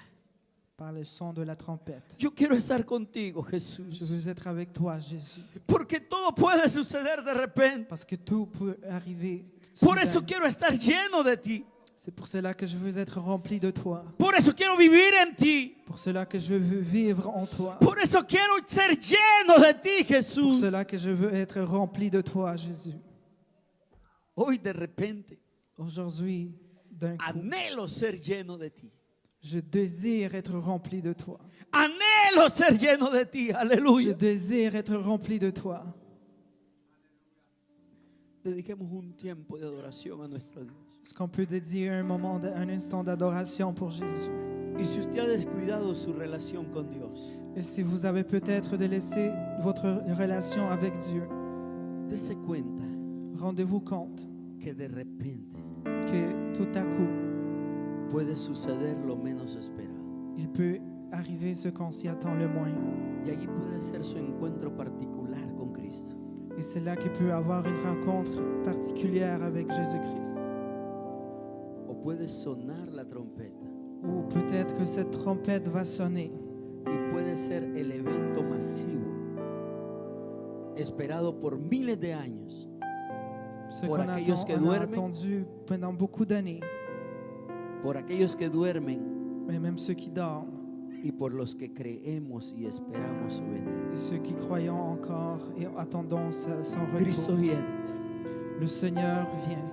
par le son de la trompette. Yo quiero estar contigo, Je Jesús. veux être avec toi, Jésus, Porque todo puede suceder de repente. parce que tout peut arriver. Por soudain. eso quiero estar lleno de ti. C'est pour cela que je veux être rempli de toi. Por eso quiero vivir en ti. Pour cela que je veux vivre en toi. Por eso quiero ser lleno de ti, Pour Jesús. cela que je veux être rempli de toi, Jésus. Hoy de repente Aujourd'hui, d'un coup, anhelo ser lleno de ti. je désire être rempli de toi. Anhelo ser lleno de ti. Je Aleluya. désire être rempli de toi. Dediquemos un tiempo de adoración a nuestro Dios. Est-ce qu'on peut dédier un instant d'adoration pour Jésus? Y si usted ha descuidado su relación con Dios, Et si vous avez peut-être délaissé votre relation avec Dieu, dese cuenta rendez-vous compte que de repente que tout à coup, puede suceder lo menos esperado. il peut arriver ce qu'on s'y attend le moins. Y allí puede ser su encuentro particular con Cristo. Et c'est là qu'il peut avoir une rencontre particulière avec Jésus-Christ. O puede sonar la trompeta Ou peut-être que cette trompette va sonner. y puede ser el evento masivo esperado por miles de años Ce Pour qu'on aquellos que on a duermen. attendu pendant beaucoup d'années. por aquellos que duermen Mais même ceux qui dorment y por los que creemos y esperamos su venida. et ceux qui croyons encore et attendons son Cristo retour. viene. Le Seigneur vient.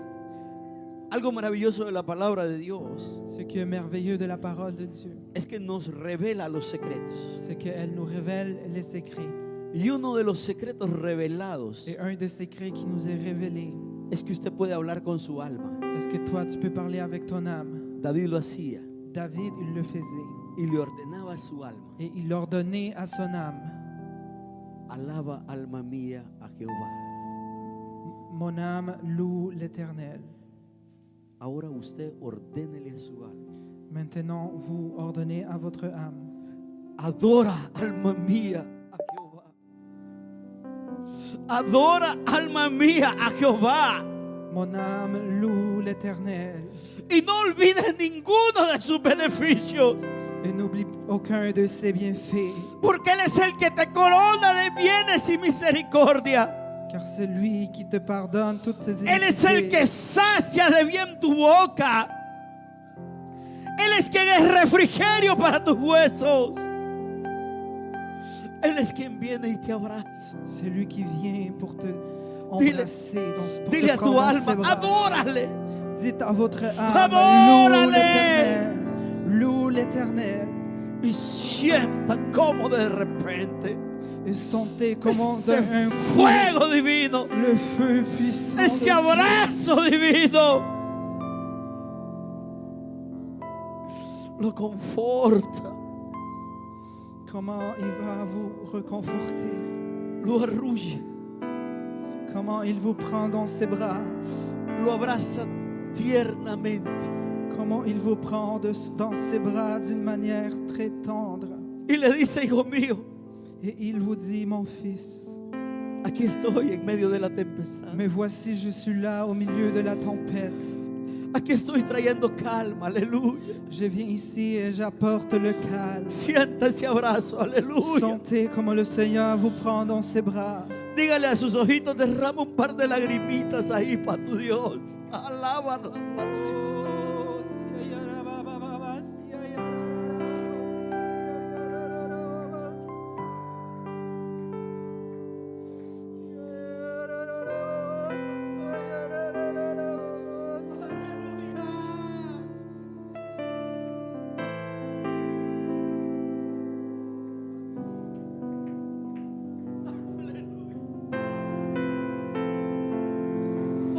Algo maravilloso de la palabra de Dios Ce qui est merveilleux de la parole de Dieu, es que nos revela los secretos. c'est qu'elle nous révèle les secrets. Y uno de los secretos revelados Et un des secrets qui nous est révélé, es que usted puede hablar con su alma. parce que toi, tu peux parler avec ton âme. David lo hacía David, il le faisait. y le ordenaba a su alma: Et il ordonnait à son âme: alaba alma mía a Jehová. Mon âme loue l'Éternel. Ahora usted ordénele a su alma: Maintenant, vous ordonnez à votre âme: adora alma mía a Jehová. Adora alma mía a Jehová. Mon âme loue l'Éternel. Y no olvides ninguno de sus beneficios, Et n'oublie aucun de ses bienfaits, porque Él es el que te corona de bienes y misericordia. car c'est lui qui te pardonne toutes tes Él es el que iniquités. sacia de bien tu boca. Él es quien es refrigerio para tus huesos. Él es quien viene y te abraza. C'est lui qui vient pour te Dile- embrasser, pour Dile te a tu prendre dans ses alma: bras. adórale. Dites à votre âme: Adórale. loue l'Éternel. Loue l'Éternel. Y sienta cómo de repente Et sentez comment ese d'un coup, fuego divino, le feu puissant ese de Dieu, abrazo divino lo conforta, comment il va vous reconforter, lo arrulla, comment il vous prend dans ses bras, lo abraza tiernamente comment il vous prend dans ses bras d'une manière très tendre. y le dice: hijo mío, Et il vous dit, mon fils, aquí estoy en medio de la tempestad. me voici, je suis là au milieu de la tempête. Aquí estoy trayendo calma, aleluya. Je viens ici et j'apporte le calme. Sienta ese abrazo, aleluya. Sentez comment le Seigneur vous prend dans ses bras. Dígale a sus ojitos: derrama un par de lagrimitas ahí para tu Dios. Alaba, alaba.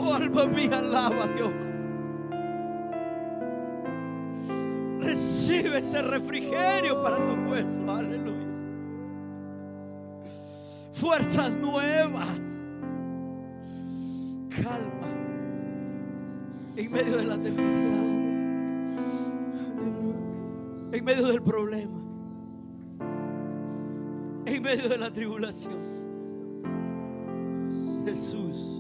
Oh, alma mía, alaba a Jehová. Recibe ese refrigerio para tu hueso, aleluya. Fuerzas nuevas, calma en medio de la tempestad, en medio del problema, en medio de la tribulación. Jesús